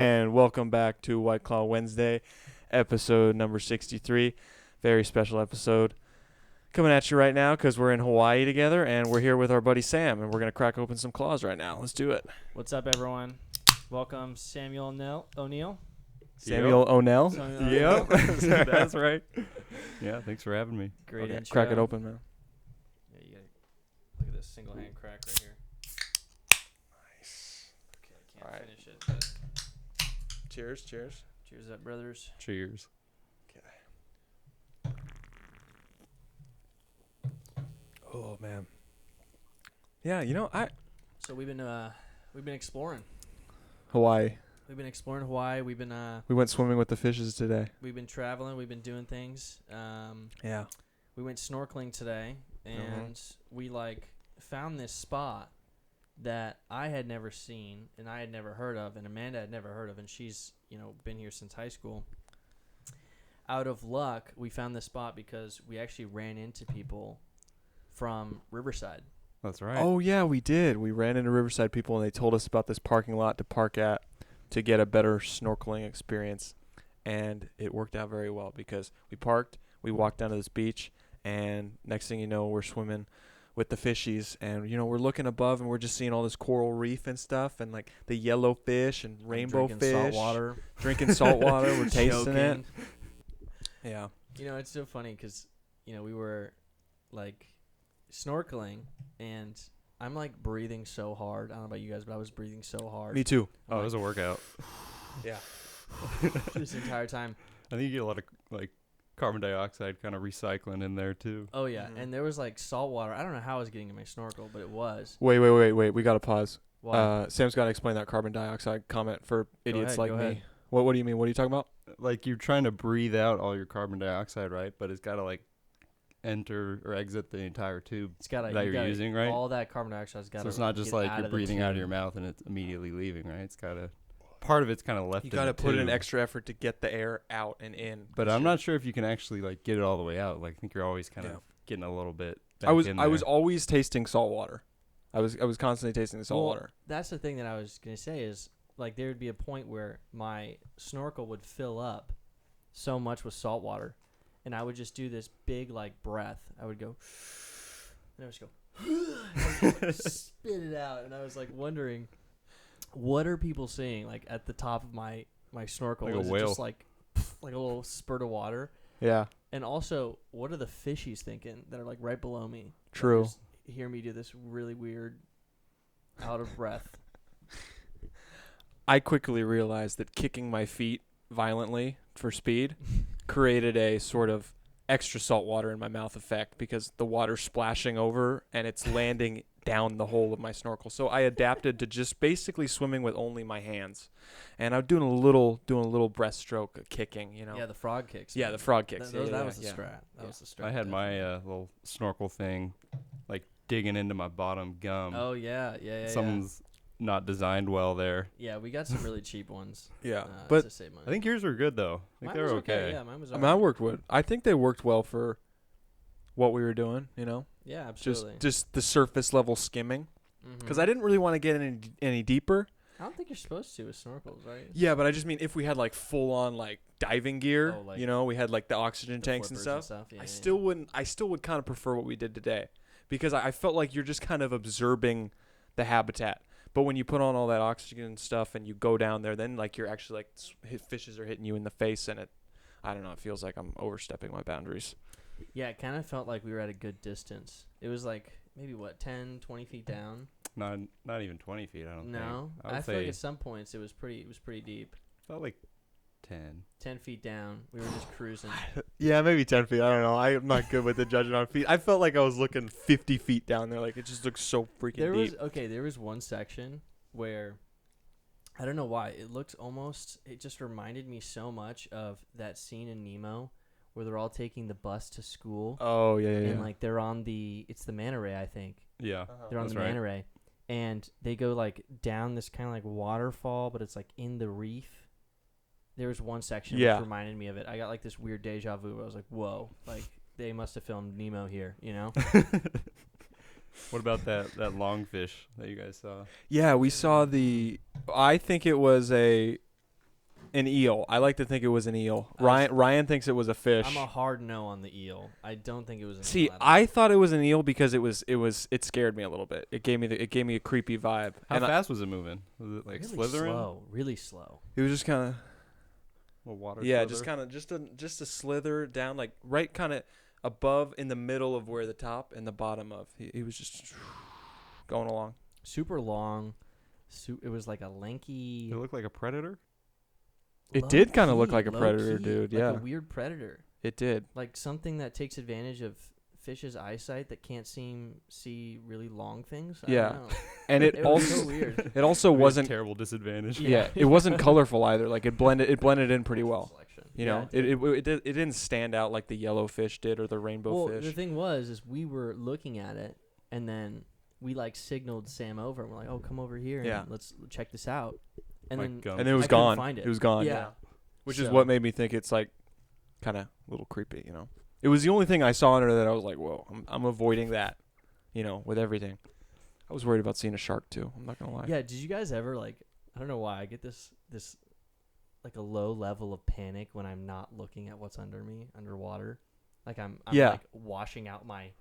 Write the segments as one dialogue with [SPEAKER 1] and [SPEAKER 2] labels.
[SPEAKER 1] And welcome back to White Claw Wednesday, episode number 63. Very special episode coming at you right now because we're in Hawaii together and we're here with our buddy Sam, and we're going to crack open some claws right now. Let's do it.
[SPEAKER 2] What's up, everyone? Welcome, Samuel O'Neill.
[SPEAKER 1] Samuel O'Neill?
[SPEAKER 3] Yep, that's right. Yeah, thanks for having me.
[SPEAKER 2] Great intro.
[SPEAKER 1] Crack it open, man.
[SPEAKER 2] Yeah, you gotta look at this single hand crack right here.
[SPEAKER 1] Nice.
[SPEAKER 2] Okay, I can't
[SPEAKER 1] All right.
[SPEAKER 2] finish it, but
[SPEAKER 1] Cheers, cheers.
[SPEAKER 2] cheers up, brothers.
[SPEAKER 3] Cheers.
[SPEAKER 1] Oh, man. Yeah,
[SPEAKER 2] So we've been exploring.
[SPEAKER 1] Hawaii.
[SPEAKER 2] We've been exploring Hawaii. We've been
[SPEAKER 1] We went swimming with the fishes today.
[SPEAKER 2] traveling. We've been doing things.
[SPEAKER 1] Yeah.
[SPEAKER 2] We went snorkeling today, and we found this spot that I had never seen and I had never heard of, and Amanda had never heard of, and she's been here since high school. Out of luck, we found this spot because we actually ran into people from Riverside.
[SPEAKER 3] That's right.
[SPEAKER 1] Oh, yeah, we did. We ran into Riverside people, and they told us about this parking lot to park at to get a better snorkeling experience. And it worked out very well because we parked, we walked down to this beach, and next thing you know, we're swimming with the fishies. And, we're looking above, and we're just seeing all this coral reef and stuff, and, the yellow fish and rainbow fish.
[SPEAKER 2] Salt water.
[SPEAKER 1] Drinking salt water. We're tasting it.
[SPEAKER 2] Joking.
[SPEAKER 1] Yeah.
[SPEAKER 2] It's so funny because, we were, snorkeling, and I'm, breathing so hard. I don't know about you guys, but I was breathing so hard.
[SPEAKER 1] Me too.
[SPEAKER 3] Oh, it was a workout.
[SPEAKER 1] Yeah.
[SPEAKER 2] This entire time.
[SPEAKER 3] I think you get a lot of carbon dioxide kind of recycling in there too.
[SPEAKER 2] Oh, yeah.
[SPEAKER 1] Mhm.
[SPEAKER 2] And there was, salt water. I don't know how I was getting in my snorkel, but it was.
[SPEAKER 1] Wait. We got to pause.
[SPEAKER 2] Why?
[SPEAKER 1] Sam's got to explain that carbon dioxide comment for idiots like
[SPEAKER 2] go
[SPEAKER 1] me.
[SPEAKER 2] ahead.
[SPEAKER 1] What do you mean? What are you talking about?
[SPEAKER 3] You're trying to breathe out all your carbon dioxide, right? But it's got to enter or exit the entire tube
[SPEAKER 2] It's got
[SPEAKER 3] that you're using, right?
[SPEAKER 2] All that carbon dioxide's got to
[SPEAKER 3] So it's not just you're breathing out of your mouth and it's immediately leaving, right? It's got to, part of it's kind of left
[SPEAKER 1] You
[SPEAKER 3] in
[SPEAKER 1] got to
[SPEAKER 3] the
[SPEAKER 1] put in
[SPEAKER 3] tube.
[SPEAKER 1] extra effort to get the air out and in.
[SPEAKER 3] But I'm not sure if you can actually get it all the way out. I think you're always kind of getting a little bit back
[SPEAKER 1] I was
[SPEAKER 3] in
[SPEAKER 1] I was
[SPEAKER 3] there.
[SPEAKER 1] always tasting salt water. I was constantly tasting the salt water.
[SPEAKER 2] That's the thing that I was going to say is, there would be a point where my snorkel would fill up so much with salt water, and I would just do this big, breath. I would go, and I would just go, spit it out, and I was, wondering, what are people seeing, at the top of my snorkel?
[SPEAKER 3] Like a
[SPEAKER 2] Is it
[SPEAKER 3] whale.
[SPEAKER 2] just, like a little spurt of water?
[SPEAKER 1] Yeah.
[SPEAKER 2] And also, what are the fishies thinking that are, right below me?
[SPEAKER 1] True.
[SPEAKER 2] Just hear me do this really weird, out of breath.
[SPEAKER 1] I quickly realized that kicking my feet violently for speed created a sort of extra salt water in my mouth effect because the water's splashing over and it's landing down the hole of my snorkel. So I adapted to just basically swimming with only my hands, and I'm doing a little breaststroke kicking.
[SPEAKER 2] Yeah, the frog kicks.
[SPEAKER 1] Yeah,
[SPEAKER 2] man.
[SPEAKER 1] the frog kicks.
[SPEAKER 2] That was the
[SPEAKER 1] yeah.
[SPEAKER 2] strat. That was the strat.
[SPEAKER 3] I had my
[SPEAKER 2] definitely.
[SPEAKER 3] little snorkel thing, digging into my bottom gum.
[SPEAKER 2] Oh yeah.
[SPEAKER 3] Something's not designed well there.
[SPEAKER 2] Yeah, we got some really cheap ones.
[SPEAKER 1] Yeah,
[SPEAKER 2] to
[SPEAKER 1] but
[SPEAKER 2] save money.
[SPEAKER 3] I think yours were good though. I think
[SPEAKER 2] Mine
[SPEAKER 3] they were
[SPEAKER 2] was
[SPEAKER 3] okay.
[SPEAKER 2] Yeah, mine was.
[SPEAKER 1] I mean, I think they worked well for what we were doing.
[SPEAKER 2] Yeah, absolutely.
[SPEAKER 1] Just the surface level skimming, because
[SPEAKER 2] Mhm.
[SPEAKER 1] I didn't really want to get any deeper.
[SPEAKER 2] I don't think you're supposed to with snorkels, right?
[SPEAKER 1] Yeah, but I just mean if we had full on diving gear,
[SPEAKER 2] Oh,
[SPEAKER 1] we had the oxygen
[SPEAKER 2] The
[SPEAKER 1] tanks and
[SPEAKER 2] flippers
[SPEAKER 1] stuff.
[SPEAKER 2] Yeah,
[SPEAKER 1] I still would kind of prefer what we did today, because I felt like you're just kind of observing the habitat. But when you put on all that oxygen and stuff and you go down there, then you're actually fishes are hitting you in the face, and I don't know, it feels like I'm overstepping my boundaries.
[SPEAKER 2] Yeah, it kind of felt like we were at a good distance. It was maybe 10, 20 feet down.
[SPEAKER 3] Not even 20 feet. I don't think.
[SPEAKER 2] No,
[SPEAKER 3] I would
[SPEAKER 2] I feel
[SPEAKER 3] say
[SPEAKER 2] like at some points it was pretty deep.
[SPEAKER 3] felt 10.
[SPEAKER 2] 10 feet down, we were just cruising.
[SPEAKER 1] Yeah, maybe 10 feet. I don't know. I'm not good with the judging on feet. I felt like I was looking 50 feet down there. It just looks so freaking deep.
[SPEAKER 2] There was one section where I don't know why it just reminded me so much of that scene in Nemo where they're all taking the bus to school.
[SPEAKER 1] Oh, yeah.
[SPEAKER 2] And they're on it's the manta ray, I think.
[SPEAKER 3] Yeah.
[SPEAKER 2] They're on
[SPEAKER 3] That's
[SPEAKER 2] the
[SPEAKER 3] right.
[SPEAKER 2] manta ray, and they go down this kind of waterfall, but it's in the reef. There was one section which reminded me of it. I got this weird deja vu. Where I was like, whoa, they must have filmed Nemo here,
[SPEAKER 3] What about that longfish that you guys saw?
[SPEAKER 1] Yeah, we saw I think it was a An eel. I like to think it was an eel.
[SPEAKER 2] I was-
[SPEAKER 1] Ryan thinks it was a fish.
[SPEAKER 2] I'm a hard no on the eel. I don't think it was an
[SPEAKER 1] See,
[SPEAKER 2] eel.
[SPEAKER 1] I thought it was an eel because it scared me a little bit. It gave me a creepy vibe.
[SPEAKER 3] How
[SPEAKER 1] And
[SPEAKER 3] fast was it moving? Was it like
[SPEAKER 2] really
[SPEAKER 3] slithering?
[SPEAKER 2] slow, really slow.
[SPEAKER 1] it was just kind of
[SPEAKER 3] Well, water.
[SPEAKER 1] yeah,
[SPEAKER 3] slither?
[SPEAKER 1] just kind of just a slither down, like right kind of above in the middle of where the top and the bottom of. He was just going along.
[SPEAKER 2] Super long. It was like a lanky.
[SPEAKER 3] It looked like a predator.
[SPEAKER 1] It did kinda look like a
[SPEAKER 2] low
[SPEAKER 1] predator,
[SPEAKER 2] key,
[SPEAKER 1] dude,
[SPEAKER 2] like
[SPEAKER 1] yeah.
[SPEAKER 2] a weird predator,
[SPEAKER 1] It did.
[SPEAKER 2] like something that takes advantage of fish's eyesight that can't see really long things. I
[SPEAKER 1] Yeah.
[SPEAKER 2] don't know.
[SPEAKER 1] And it
[SPEAKER 2] It was
[SPEAKER 1] also
[SPEAKER 2] so weird.
[SPEAKER 1] it also
[SPEAKER 3] Maybe a
[SPEAKER 1] wasn't
[SPEAKER 3] terrible disadvantage.
[SPEAKER 1] yeah, it wasn't colorful either. Like it blended in pretty well.
[SPEAKER 2] Selection.
[SPEAKER 1] You
[SPEAKER 2] Yeah,
[SPEAKER 1] know, it didn't stand out like the yellow fish did or the rainbow
[SPEAKER 2] Well,
[SPEAKER 1] fish.
[SPEAKER 2] the thing is we were looking at it, and then we like signaled Sam over, and we're like, "Oh, come over here, and
[SPEAKER 1] Yeah.
[SPEAKER 2] let's check this out." And
[SPEAKER 3] Like
[SPEAKER 2] then
[SPEAKER 3] gum.
[SPEAKER 1] And it was
[SPEAKER 2] I couldn't
[SPEAKER 1] gone.
[SPEAKER 2] find it.
[SPEAKER 1] It was gone.
[SPEAKER 2] Yeah.
[SPEAKER 1] Which is
[SPEAKER 2] So-
[SPEAKER 1] what made me think it's like kind of a little creepy, you know. It was the only thing I saw in her that I was like, "Whoa, I'm avoiding that," you know, with everything. I was worried about seeing a shark too. I'm not gonna lie.
[SPEAKER 2] Yeah, did you guys ever like? I don't know why I get this like a low level of panic when I'm not looking at what's under me underwater. Like I'm
[SPEAKER 1] Yeah.
[SPEAKER 2] like washing out my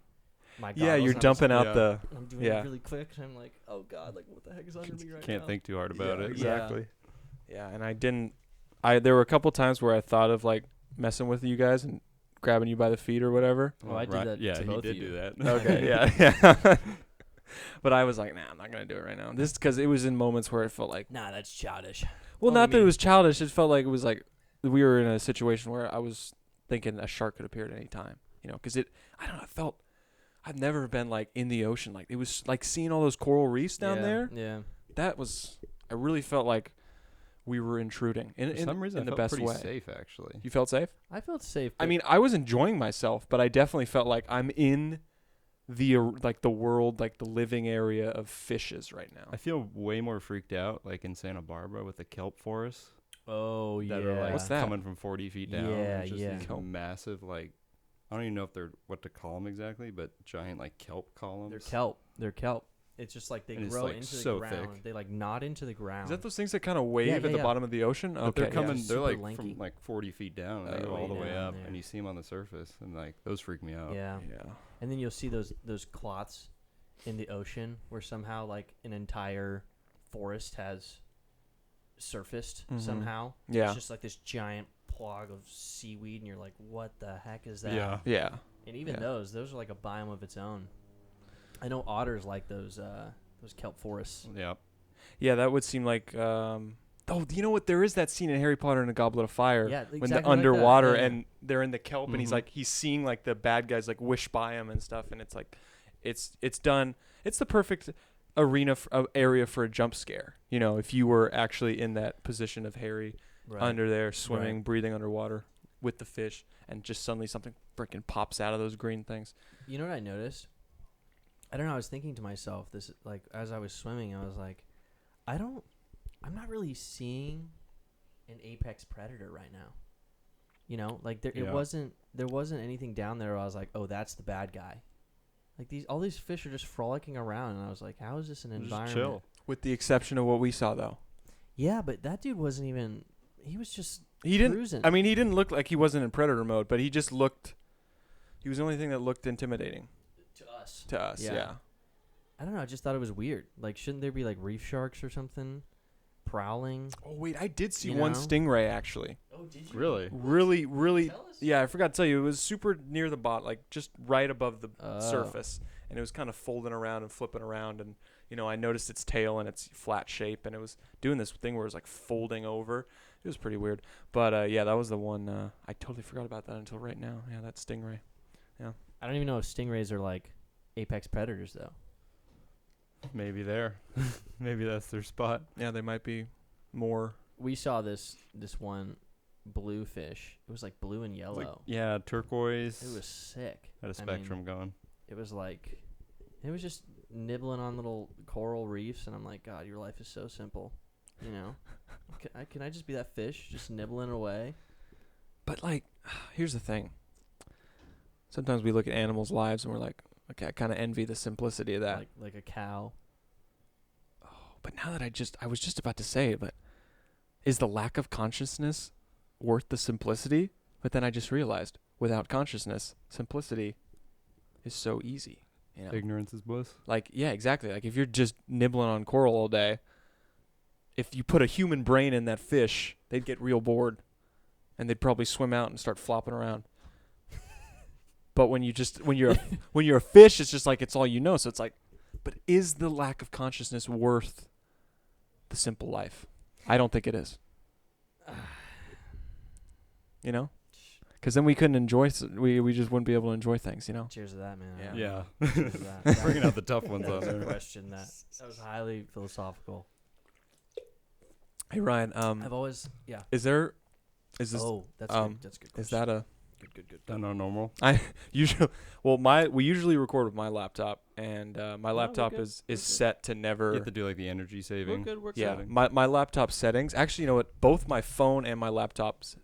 [SPEAKER 1] Yeah,
[SPEAKER 2] goggles,
[SPEAKER 1] you're
[SPEAKER 2] and I'm just-
[SPEAKER 1] dumping out
[SPEAKER 3] yeah.
[SPEAKER 1] the.
[SPEAKER 2] I'm doing
[SPEAKER 1] yeah.
[SPEAKER 2] it really quick, and I'm like, oh god, like what the heck is under me right
[SPEAKER 3] Can't
[SPEAKER 2] now?
[SPEAKER 3] think too hard about
[SPEAKER 1] Yeah,
[SPEAKER 3] it.
[SPEAKER 1] exactly. Yeah, and I didn't. There were a couple times where I thought of like messing with you guys and grabbing you by the feet or whatever.
[SPEAKER 2] Oh, I did
[SPEAKER 3] Right.
[SPEAKER 2] that
[SPEAKER 3] Yeah,
[SPEAKER 2] to
[SPEAKER 3] he
[SPEAKER 2] both
[SPEAKER 3] did
[SPEAKER 2] of you.
[SPEAKER 3] do that.
[SPEAKER 1] Okay, yeah. But I was like, nah, I'm not gonna do it right now. This because it was in moments where it felt like,
[SPEAKER 2] Nah, that's childish.
[SPEAKER 1] well,
[SPEAKER 2] Only
[SPEAKER 1] not that
[SPEAKER 2] me.
[SPEAKER 1] it was childish. It felt like it was like we were in a situation where I was thinking a shark could appear at any time. You know, because I don't know. It felt. I've never been like in the ocean. Like it was like seeing all those coral reefs down
[SPEAKER 2] Yeah,
[SPEAKER 1] there.
[SPEAKER 2] Yeah.
[SPEAKER 1] That was. I really felt like we were intruding in
[SPEAKER 3] For some reason,
[SPEAKER 1] in the
[SPEAKER 3] I felt
[SPEAKER 1] best
[SPEAKER 3] pretty
[SPEAKER 1] way.
[SPEAKER 3] safe actually.
[SPEAKER 1] You felt safe?
[SPEAKER 2] I felt safe.
[SPEAKER 1] I
[SPEAKER 2] but-
[SPEAKER 1] mean, I was enjoying myself, but I definitely felt like I'm in the like the world, like the living area of fishes right now.
[SPEAKER 3] I feel way more freaked out, like in Santa Barbara with the kelp forests
[SPEAKER 2] oh yeah.
[SPEAKER 3] that are like
[SPEAKER 1] What's that?
[SPEAKER 3] coming from 40 feet down.
[SPEAKER 2] Yeah,
[SPEAKER 3] It's just
[SPEAKER 2] yeah.
[SPEAKER 3] these
[SPEAKER 1] Kelp.
[SPEAKER 3] massive, like, I don't even know if they're what to call them exactly, but giant like kelp columns.
[SPEAKER 2] They're kelp. It's just like they
[SPEAKER 3] And it's,
[SPEAKER 2] grow
[SPEAKER 3] like,
[SPEAKER 2] into
[SPEAKER 3] so
[SPEAKER 2] the ground.
[SPEAKER 3] thick.
[SPEAKER 2] They like knot into the ground.
[SPEAKER 1] Is that those things that kind of wave
[SPEAKER 2] Yeah,
[SPEAKER 1] at the
[SPEAKER 2] yeah.
[SPEAKER 1] bottom of the ocean?
[SPEAKER 3] But
[SPEAKER 1] Okay,
[SPEAKER 3] they're coming.
[SPEAKER 1] yeah.
[SPEAKER 3] They're
[SPEAKER 2] Super
[SPEAKER 3] like
[SPEAKER 2] lanky.
[SPEAKER 3] from like 40 feet down. And they
[SPEAKER 1] Oh,
[SPEAKER 3] go all the
[SPEAKER 2] way
[SPEAKER 3] way
[SPEAKER 2] down
[SPEAKER 3] up,
[SPEAKER 2] there.
[SPEAKER 3] and you see them on the surface, and like those freak me out.
[SPEAKER 2] Yeah.
[SPEAKER 1] Yeah.
[SPEAKER 2] And then you'll see those clots in the ocean where somehow like an entire forest has surfaced
[SPEAKER 1] Mhm.
[SPEAKER 2] somehow.
[SPEAKER 1] Yeah.
[SPEAKER 2] It's just like this giant plug of seaweed, and you're like, what the heck is that?
[SPEAKER 3] Yeah.
[SPEAKER 1] Yeah.
[SPEAKER 2] And even
[SPEAKER 1] Yeah.
[SPEAKER 2] those are like a biome of its own. I know otters like those kelp forests.
[SPEAKER 3] Yeah.
[SPEAKER 1] Yeah, that would seem like. Oh, you know what? There is that scene in Harry Potter and the Goblet of Fire
[SPEAKER 2] Yeah, exactly
[SPEAKER 1] when
[SPEAKER 2] like
[SPEAKER 1] the
[SPEAKER 2] that.
[SPEAKER 1] underwater
[SPEAKER 2] Yeah.
[SPEAKER 1] and they're in the kelp and
[SPEAKER 3] Mhm.
[SPEAKER 1] he's seeing like the bad guys like wish by him and stuff, and it's like, it's done. It's the perfect arena area for a jump scare. You know, if you were actually in that position of Harry
[SPEAKER 2] Right.
[SPEAKER 1] under there swimming, breathing underwater with the fish, and just suddenly something freaking pops out of those green things.
[SPEAKER 2] You know what I noticed? I don't know. I was thinking to myself, this like as I was swimming, I was like, I'm not really seeing an apex predator right now. You know, like there
[SPEAKER 3] Yeah.
[SPEAKER 2] wasn't anything down there where I was like, oh, that's the bad guy. Like all these fish are just frolicking around, and I was like, how is this an
[SPEAKER 3] Just
[SPEAKER 2] environment?
[SPEAKER 3] chill.
[SPEAKER 1] With the exception of what we saw, though,
[SPEAKER 2] Yeah, but that dude wasn't even. He was just
[SPEAKER 1] he didn't.
[SPEAKER 2] cruising.
[SPEAKER 1] I mean, he didn't look like he wasn't in predator mode, but he just looked. He was the only thing that looked intimidating
[SPEAKER 2] to us.
[SPEAKER 1] to us.
[SPEAKER 2] Yeah.
[SPEAKER 1] Yeah.
[SPEAKER 2] I don't know. I just thought it was weird. Like, shouldn't there be like reef sharks or something prowling?
[SPEAKER 1] Oh wait, I did see
[SPEAKER 2] You
[SPEAKER 1] one
[SPEAKER 2] know?
[SPEAKER 1] stingray actually.
[SPEAKER 2] Oh, did
[SPEAKER 3] Really?
[SPEAKER 1] Really, really.
[SPEAKER 2] Tell us.
[SPEAKER 1] Yeah, I forgot to tell you, it was super near the bottom, like just right above the
[SPEAKER 2] Oh.
[SPEAKER 1] surface, and it was kind of folding around and flipping around, and I noticed its tail and its flat shape, and it was doing this thing where it was like folding over. It was pretty weird, but yeah, that was the one. I totally forgot about that until right now. Yeah, that stingray.
[SPEAKER 2] I don't even know if stingrays are like apex predators though.
[SPEAKER 3] Maybe there. Maybe that's their spot.
[SPEAKER 1] Yeah, they might be more.
[SPEAKER 2] We saw this one blue fish. It was like blue and yellow.
[SPEAKER 3] Like, yeah, turquoise.
[SPEAKER 2] It was sick.
[SPEAKER 3] Had a
[SPEAKER 2] I mean,
[SPEAKER 3] spectrum going.
[SPEAKER 2] It was like, it was just nibbling on little coral reefs, and I'm like, God, your life is so simple. You know, can I just be that fish, just nibbling away?
[SPEAKER 1] But like, here's the thing. Sometimes we look at animals' lives and we're like, okay, I kind of envy the simplicity of that.
[SPEAKER 2] Like a cow.
[SPEAKER 1] But now that I was just about to say it, but is the lack of consciousness worth the simplicity? But then I just realized, without consciousness, simplicity is so easy. You know?
[SPEAKER 3] Ignorance is bliss.
[SPEAKER 1] Like, yeah, exactly. Like, if you're just nibbling on coral all day, if you put a human brain in that fish, they'd get real bored, and they'd probably swim out and start flopping around. But when you're a fish, it's just like it's all you know. So it's like, but is the lack of consciousness worth the simple life? I don't think it is. You know, because then we couldn't enjoy. We just wouldn't be able to enjoy things. You know.
[SPEAKER 2] Cheers to that, man.
[SPEAKER 1] Yeah.
[SPEAKER 3] Yeah.
[SPEAKER 2] Cheers to that.
[SPEAKER 3] Bringing out the tough ones
[SPEAKER 2] That
[SPEAKER 3] on
[SPEAKER 2] was a
[SPEAKER 3] there.
[SPEAKER 2] question that was highly philosophical.
[SPEAKER 1] Hey Ryan,
[SPEAKER 2] I've always
[SPEAKER 1] is this
[SPEAKER 2] Oh, that's good. That's a good.
[SPEAKER 1] is
[SPEAKER 2] Question.
[SPEAKER 1] that a
[SPEAKER 2] good?
[SPEAKER 3] Done on normal.
[SPEAKER 1] we usually record with my laptop, and my laptop
[SPEAKER 2] good.
[SPEAKER 1] is
[SPEAKER 2] We're good.
[SPEAKER 1] set to
[SPEAKER 3] You
[SPEAKER 1] never.
[SPEAKER 3] have to do like the energy saving.
[SPEAKER 2] We're
[SPEAKER 1] Yeah,
[SPEAKER 2] good.
[SPEAKER 1] my laptop settings. Actually, you know what? Both my phone and my laptops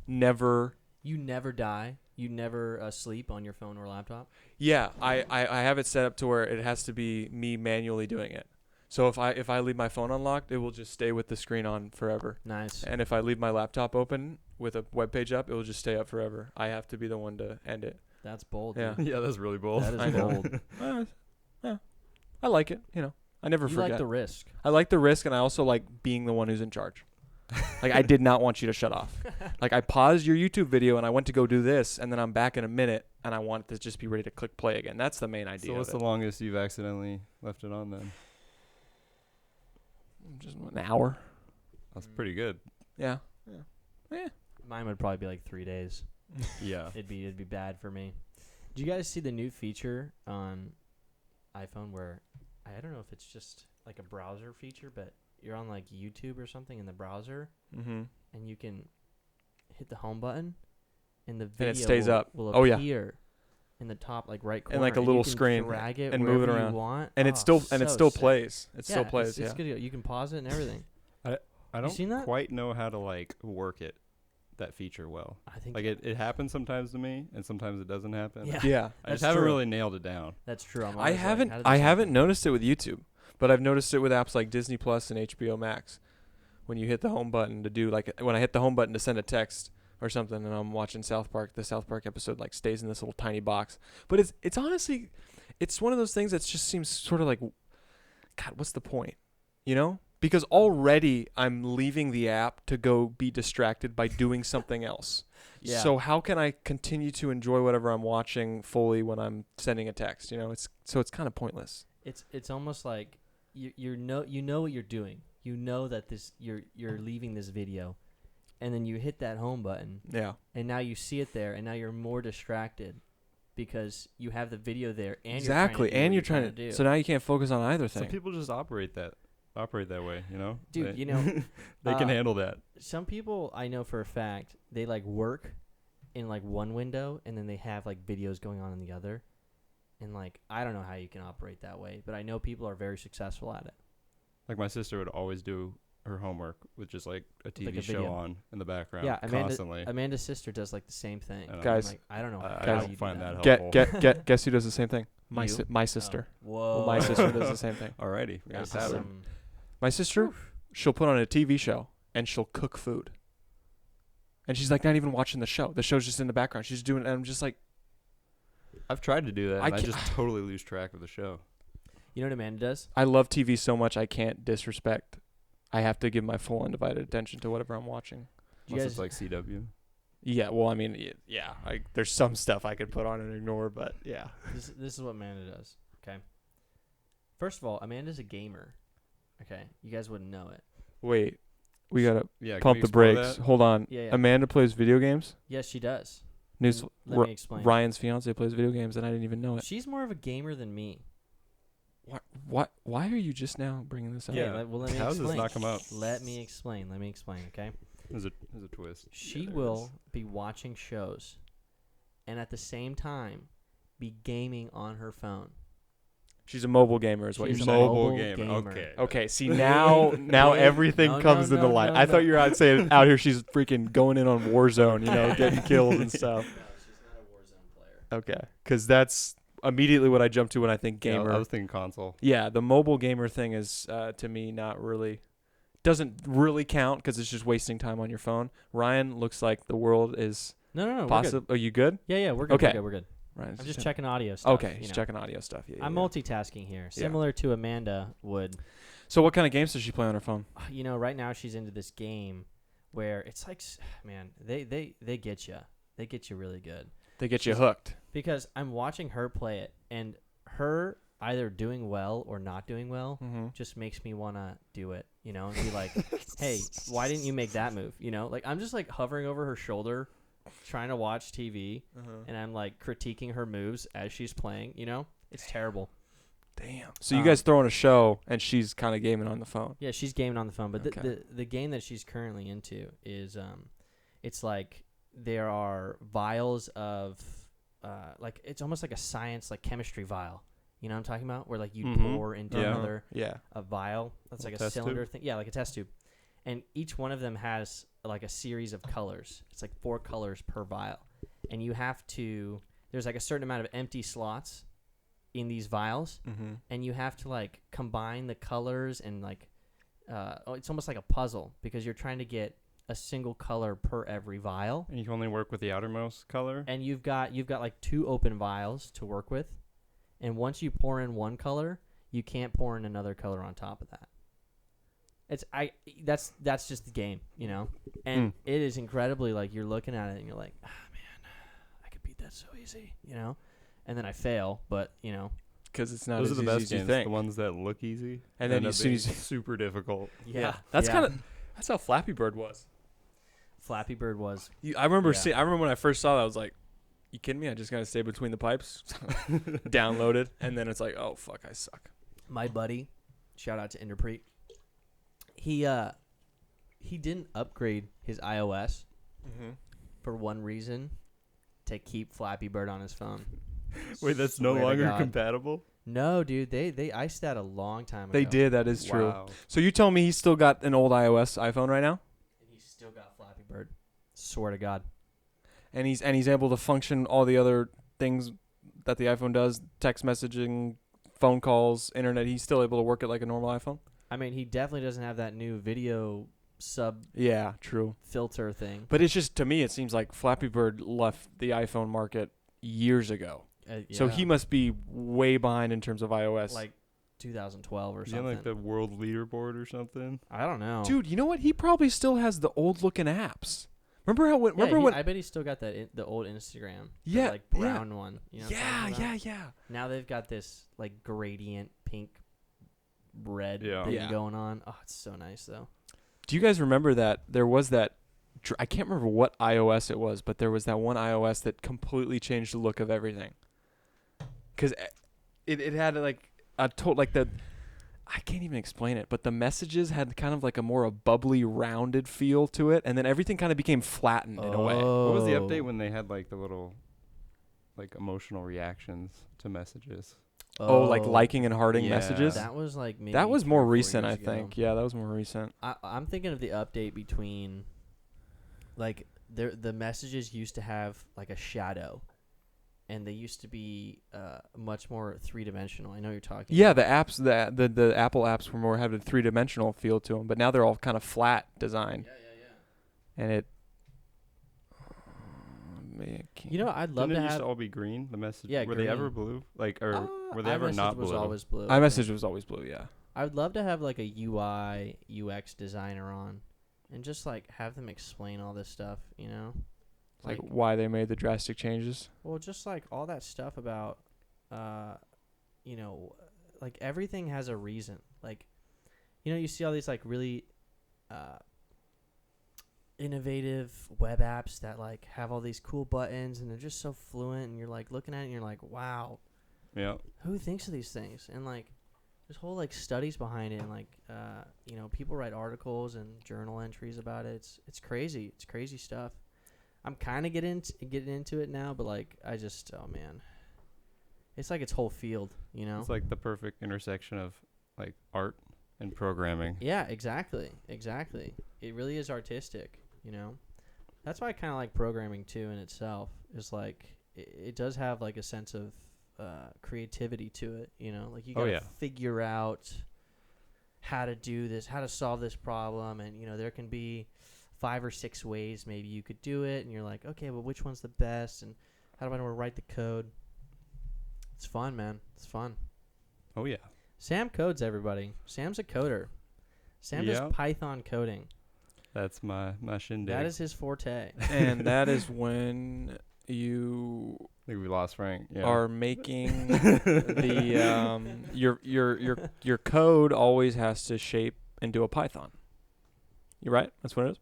[SPEAKER 1] never.
[SPEAKER 2] You never die. You never sleep on your phone or laptop.
[SPEAKER 1] Yeah, I have it set up to where it has to be me manually doing it. So if I leave my phone unlocked, it will just stay with the screen on forever.
[SPEAKER 2] Nice.
[SPEAKER 1] And if I leave my laptop open with a web page up, it will just stay up forever. I have to be the one to end it.
[SPEAKER 2] That's bold.
[SPEAKER 1] Yeah.
[SPEAKER 2] Dude.
[SPEAKER 3] Yeah, that's really bold.
[SPEAKER 2] That is
[SPEAKER 1] I know.
[SPEAKER 2] bold.
[SPEAKER 1] Yeah, I like it. You know, I never
[SPEAKER 2] You
[SPEAKER 1] forget.
[SPEAKER 2] like the risk.
[SPEAKER 1] I like the risk, and I also like being the one who's in charge. Like, I did not want you to shut off. Like, I paused your YouTube video, and I went to go do this, and then I'm back in a minute, and I want it to just be ready to click play again. That's the main idea.
[SPEAKER 3] So what's
[SPEAKER 1] of
[SPEAKER 3] the longest you've accidentally left it on then?
[SPEAKER 1] just an hour.
[SPEAKER 3] That's pretty good.
[SPEAKER 1] Yeah.
[SPEAKER 2] Mine would probably be like 3 days.
[SPEAKER 3] Yeah.
[SPEAKER 2] It'd be bad for me. Do you guys see the new feature on iPhone where I don't know if it's just like a browser feature, but you're on like YouTube or something in the browser,
[SPEAKER 1] Mm-hmm.
[SPEAKER 2] and you can hit the home button, and the video
[SPEAKER 1] it stays
[SPEAKER 2] will,
[SPEAKER 1] up.
[SPEAKER 2] will
[SPEAKER 1] Oh, yeah.
[SPEAKER 2] appear in the top like right corner,
[SPEAKER 1] And like a
[SPEAKER 2] you
[SPEAKER 1] little
[SPEAKER 2] can
[SPEAKER 1] screen
[SPEAKER 2] drag it
[SPEAKER 1] and move it
[SPEAKER 2] wherever
[SPEAKER 1] around.
[SPEAKER 2] You want.
[SPEAKER 1] And
[SPEAKER 2] Oh,
[SPEAKER 1] it still
[SPEAKER 2] so sick.
[SPEAKER 1] plays. It still
[SPEAKER 2] Yeah,
[SPEAKER 1] plays.
[SPEAKER 2] It's good. You can pause it and everything.
[SPEAKER 3] I don't
[SPEAKER 2] seen that?
[SPEAKER 3] quite know how to like work that feature well.
[SPEAKER 2] I think
[SPEAKER 3] Like it happens sometimes to me, and sometimes it doesn't happen.
[SPEAKER 2] Yeah.
[SPEAKER 1] Yeah.
[SPEAKER 3] I
[SPEAKER 2] That's
[SPEAKER 3] just haven't
[SPEAKER 2] true.
[SPEAKER 3] really nailed it down.
[SPEAKER 2] that's true. I'm
[SPEAKER 1] I
[SPEAKER 2] always like,
[SPEAKER 1] haven't
[SPEAKER 2] how did
[SPEAKER 1] I
[SPEAKER 2] this
[SPEAKER 1] haven't
[SPEAKER 2] happen?
[SPEAKER 1] noticed it with YouTube, but I've noticed it with apps like Disney Plus and HBO Max. When you hit the home button to do like when I hit the home button to send a text or something, and I'm watching South Park, the South Park episode like stays in this little tiny box. But it's honestly, it's one of those things that just seems sort of like, God, what's the point? You know? Because already I'm leaving the app to go be distracted by doing something else.
[SPEAKER 2] Yeah.
[SPEAKER 1] So how can I continue to enjoy whatever I'm watching fully when I'm sending a text? You know, it's kind of pointless.
[SPEAKER 2] It's almost like you know what you're doing. You know that you're leaving this video, and then you hit that home button,
[SPEAKER 1] Yeah.
[SPEAKER 2] and now you see it there, and now you're more distracted because you have the video there, and
[SPEAKER 1] Exactly. And you're trying to
[SPEAKER 2] do.
[SPEAKER 1] so now you can't focus on either
[SPEAKER 3] Some
[SPEAKER 1] thing.
[SPEAKER 3] people just operate that way, you know?
[SPEAKER 2] Dude,
[SPEAKER 3] They-
[SPEAKER 2] you know,
[SPEAKER 3] they can handle that.
[SPEAKER 2] some people I know for a fact they like work in like one window, and then they have like videos going on in the other, and like I don't know how you can operate that way, but I know people are very successful at it.
[SPEAKER 3] Like my sister would always do her homework with just like a TV
[SPEAKER 2] a
[SPEAKER 3] show
[SPEAKER 2] video.
[SPEAKER 3] on in the background
[SPEAKER 2] Yeah,
[SPEAKER 3] constantly.
[SPEAKER 2] Amanda's sister does like the same thing.
[SPEAKER 3] I know.
[SPEAKER 1] Guys,
[SPEAKER 2] I'm like, I don't know
[SPEAKER 3] I
[SPEAKER 2] how
[SPEAKER 3] don't
[SPEAKER 2] you do
[SPEAKER 3] find that
[SPEAKER 2] that.
[SPEAKER 1] Guess who does the same thing? My
[SPEAKER 2] You?
[SPEAKER 1] my sister.
[SPEAKER 2] Whoa.
[SPEAKER 1] Well, my sister does the same thing.
[SPEAKER 3] Alrighty, we
[SPEAKER 2] This
[SPEAKER 3] gotta
[SPEAKER 2] is
[SPEAKER 3] have it.
[SPEAKER 2] some-
[SPEAKER 1] My sister, she'll put on a TV show and she'll cook food. And she's like not even watching the show. The show's just in the background. She's doing and I'm just like,
[SPEAKER 3] I've tried to do that.
[SPEAKER 1] I
[SPEAKER 3] And I
[SPEAKER 1] can't-
[SPEAKER 3] just totally lose track of the show.
[SPEAKER 2] You know what Amanda does?
[SPEAKER 1] I love TV so much I can't disrespect. I have to give my full undivided attention to whatever I'm watching.
[SPEAKER 2] Do you
[SPEAKER 3] Unless
[SPEAKER 2] guys-
[SPEAKER 3] it's like CW.
[SPEAKER 1] Yeah, well, I mean, yeah, there's some stuff I could put on and ignore, but yeah.
[SPEAKER 2] This is what Amanda does. Okay. First of all, Amanda's a gamer. Okay, you guys wouldn't know it.
[SPEAKER 1] Wait, we gotta
[SPEAKER 3] Yeah, can
[SPEAKER 1] pump
[SPEAKER 3] we
[SPEAKER 1] the
[SPEAKER 3] explore
[SPEAKER 1] brakes.
[SPEAKER 3] that?
[SPEAKER 1] Hold on.
[SPEAKER 2] Yeah, yeah.
[SPEAKER 1] Amanda plays video games.
[SPEAKER 2] Yes, she does.
[SPEAKER 1] News.
[SPEAKER 2] Let me explain.
[SPEAKER 1] Ryan's fiance plays video games, and I didn't even know it.
[SPEAKER 2] She's more of a gamer than me.
[SPEAKER 1] Why are you just now bringing this up?
[SPEAKER 3] Yeah.
[SPEAKER 2] Let me
[SPEAKER 3] How does
[SPEAKER 2] explain.
[SPEAKER 3] this not come up?
[SPEAKER 2] Let me explain. Okay.
[SPEAKER 3] There's a twist.
[SPEAKER 2] She
[SPEAKER 3] Yeah, there
[SPEAKER 2] will
[SPEAKER 3] is.
[SPEAKER 2] be watching shows, and at the same time, be gaming on her phone.
[SPEAKER 1] She's a mobile gamer, is what
[SPEAKER 2] She's
[SPEAKER 1] you're
[SPEAKER 2] a
[SPEAKER 1] saying.
[SPEAKER 2] mobile
[SPEAKER 3] gamer.
[SPEAKER 2] gamer.
[SPEAKER 3] Okay.
[SPEAKER 1] Okay, see now everything
[SPEAKER 2] No,
[SPEAKER 1] comes
[SPEAKER 2] no,
[SPEAKER 1] into
[SPEAKER 2] no,
[SPEAKER 1] light.
[SPEAKER 2] no,
[SPEAKER 1] I thought
[SPEAKER 2] no.
[SPEAKER 1] you were out saying out here she's freaking going in on Warzone, you know, getting kills and stuff.
[SPEAKER 2] No, she's not a Warzone player.
[SPEAKER 1] Okay, because that's immediately what I jump to when I think
[SPEAKER 3] Yeah,
[SPEAKER 1] gamer.
[SPEAKER 3] I was thinking console.
[SPEAKER 1] Yeah, the mobile gamer thing is to me not really doesn't really count because it's just wasting time on your phone. Ryan looks like the world is
[SPEAKER 2] No, we're good.
[SPEAKER 1] possible. Are you good?
[SPEAKER 2] Yeah, we're good.
[SPEAKER 1] Okay.
[SPEAKER 2] We're good.
[SPEAKER 1] Ryan's
[SPEAKER 2] I'm just checking audio stuff.
[SPEAKER 1] Okay,
[SPEAKER 2] you
[SPEAKER 1] he's
[SPEAKER 2] know.
[SPEAKER 1] checking audio stuff. Yeah,
[SPEAKER 2] I'm
[SPEAKER 1] yeah.
[SPEAKER 2] multitasking here, similar to Amanda would.
[SPEAKER 1] So what kind of games does she play on her phone?
[SPEAKER 2] You know, right now she's into this game where it's like, man, they get you. They get you really good.
[SPEAKER 1] They get you hooked.
[SPEAKER 2] Because I'm watching her play it, and her either doing well or not doing well just makes me want to do it, you know, and be like, hey, why didn't you make that move? You know, like I'm just like hovering over her shoulder trying to watch TV, and I'm like critiquing her moves as she's playing, you know? It's terrible.
[SPEAKER 1] Damn. So you guys throw on a show, and she's kind of gaming on the phone.
[SPEAKER 2] Yeah, she's gaming on the phone, but
[SPEAKER 1] Okay.
[SPEAKER 2] the game that she's currently into is it's like there are vials of like it's almost like a science, like chemistry vial. You know what I'm talking about? Where like you pour into another a vial. That's like a cylinder thing. Yeah, like a test tube. And each one of them has like a series of colors. It's like 4 colors per vial. And you have to, there's like a certain amount of empty slots in these vials. And you have to like combine the colors and like, it's almost like a puzzle because you're trying to get a single color per every vial.
[SPEAKER 3] And you can only work with the outermost color.
[SPEAKER 2] And you've got like 2 open vials to work with. And once you pour in one color, you can't pour in another color on top of that. That's just the game, you know? And it is incredibly like you're looking at it and you're like, man, I could beat that so easy, you know? And then I fail, but, you know.
[SPEAKER 1] Because it's not
[SPEAKER 3] Those
[SPEAKER 1] as
[SPEAKER 3] are the
[SPEAKER 1] easy
[SPEAKER 3] best
[SPEAKER 1] as you
[SPEAKER 3] games,
[SPEAKER 1] think.
[SPEAKER 3] the ones that look easy.
[SPEAKER 1] And then
[SPEAKER 3] end
[SPEAKER 1] as
[SPEAKER 3] up
[SPEAKER 1] soon
[SPEAKER 3] being
[SPEAKER 1] as
[SPEAKER 3] super difficult.
[SPEAKER 2] Yeah.
[SPEAKER 1] That's kind of, that's how Flappy Bird was.
[SPEAKER 2] Flappy Bird was.
[SPEAKER 1] I remember when I first saw that, I was like, you kidding me? I just got to stay between the pipes. Downloaded. And then it's like, oh, fuck, I suck.
[SPEAKER 2] My buddy, shout out to Interpreet. He didn't upgrade his iOS for one reason, to keep Flappy Bird on his phone.
[SPEAKER 3] Wait, that's no
[SPEAKER 2] Swear to
[SPEAKER 3] longer
[SPEAKER 2] God.
[SPEAKER 3] compatible?
[SPEAKER 2] No, dude, they iced that a long time ago.
[SPEAKER 1] They did. That is true.
[SPEAKER 3] Wow.
[SPEAKER 1] So you tell me he's still got an old iOS iPhone right now?
[SPEAKER 2] And he's still got Flappy Bird. Swear to God.
[SPEAKER 1] And he's able to function all the other things that the iPhone does, text messaging, phone calls, internet. He's still able to work it like a normal iPhone?
[SPEAKER 2] I mean, he definitely doesn't have that new video sub
[SPEAKER 1] Yeah, true.
[SPEAKER 2] filter thing.
[SPEAKER 1] But it's just, to me, it seems like Flappy Bird left the iPhone market years ago. So he must be way behind in terms of iOS.
[SPEAKER 2] like 2012 or
[SPEAKER 3] Is he
[SPEAKER 2] something.
[SPEAKER 3] on like the world leaderboard or something?
[SPEAKER 2] I don't know.
[SPEAKER 1] Dude, you know what? He probably still has the old looking apps. Remember how? When?
[SPEAKER 2] I bet he's still got that the old Instagram.
[SPEAKER 1] Yeah,
[SPEAKER 2] the, like brown one. You know what I'm talking about?
[SPEAKER 1] Yeah.
[SPEAKER 2] Now they've got this like gradient pink, red
[SPEAKER 3] Yeah.
[SPEAKER 2] thing
[SPEAKER 1] Yeah.
[SPEAKER 2] going on. Oh, it's so nice though.
[SPEAKER 1] Do you guys remember that there was that? I can't remember what iOS it was, but there was that one iOS that completely changed the look of everything. Because it had like I can't even explain it, but the messages had kind of like a more bubbly, rounded feel to it, and then everything kind of became flattened in a way.
[SPEAKER 3] What was the update when they had like the little like emotional reactions to messages?
[SPEAKER 1] Oh, like liking and hearting
[SPEAKER 3] Yeah.
[SPEAKER 1] messages?
[SPEAKER 2] That was like maybe
[SPEAKER 1] That was
[SPEAKER 2] 3
[SPEAKER 1] more
[SPEAKER 2] or 4
[SPEAKER 1] recent, I
[SPEAKER 2] years ago.
[SPEAKER 1] think. Yeah, that was more recent.
[SPEAKER 2] I'm thinking of the update between, like, the messages used to have like a shadow, and they used to be much more 3-dimensional. I know you're talking.
[SPEAKER 1] Yeah, the apps, the Apple apps were more have a 3-dimensional feel to them, but now they're all kind of flat design.
[SPEAKER 2] Yeah.
[SPEAKER 1] And it.
[SPEAKER 2] You know, I'd love
[SPEAKER 3] Didn't
[SPEAKER 2] to
[SPEAKER 3] it used
[SPEAKER 2] have.
[SPEAKER 3] to all be green? The message.
[SPEAKER 2] Yeah,
[SPEAKER 3] were they ever
[SPEAKER 2] green.
[SPEAKER 3] blue? Like, or were they ever
[SPEAKER 2] iMessage
[SPEAKER 3] not
[SPEAKER 2] was
[SPEAKER 3] blue?
[SPEAKER 2] always blue.
[SPEAKER 1] iMessage was always blue, yeah.
[SPEAKER 2] I would love to have like a UI UX designer on, and just like have them explain all this stuff. You know,
[SPEAKER 1] Like why they made the drastic changes.
[SPEAKER 2] well, just like all that stuff about, you know, like everything has a reason. Like, you know, you see all these like really, innovative web apps that like have all these cool buttons and they're just so fluent, and you're like looking at it and you're like, wow,
[SPEAKER 3] Yeah.
[SPEAKER 2] who thinks of these things? And like there's whole like studies behind it, and like you know, people write articles and journal entries about it. It's crazy. It's crazy stuff. I'm kind of getting into it now, but like I just, oh man, it's like its whole field, you know?
[SPEAKER 3] It's like the perfect intersection of like art and programming.
[SPEAKER 2] Yeah, exactly. It really is artistic, you know? That's why I kind of like programming too in itself. Is like it does have like a sense of creativity to it, you know? Like you
[SPEAKER 3] Oh,
[SPEAKER 2] gotta
[SPEAKER 3] yeah.
[SPEAKER 2] figure out how to do this, how to solve this problem, and there can be 5 or 6 ways maybe you could do it, and you're like, okay, well, which one's the best, and how do I know where to write the code? It's fun, man. It's fun.
[SPEAKER 3] Oh yeah.
[SPEAKER 2] Sam codes, everybody. Sam's a coder. Sam does Python coding.
[SPEAKER 3] That's my shindig.
[SPEAKER 2] That is his forte.
[SPEAKER 1] And that is when you
[SPEAKER 3] I think we lost Frank. Yeah.
[SPEAKER 1] are making the your code always has to shape into a Python. You right? That's what it is.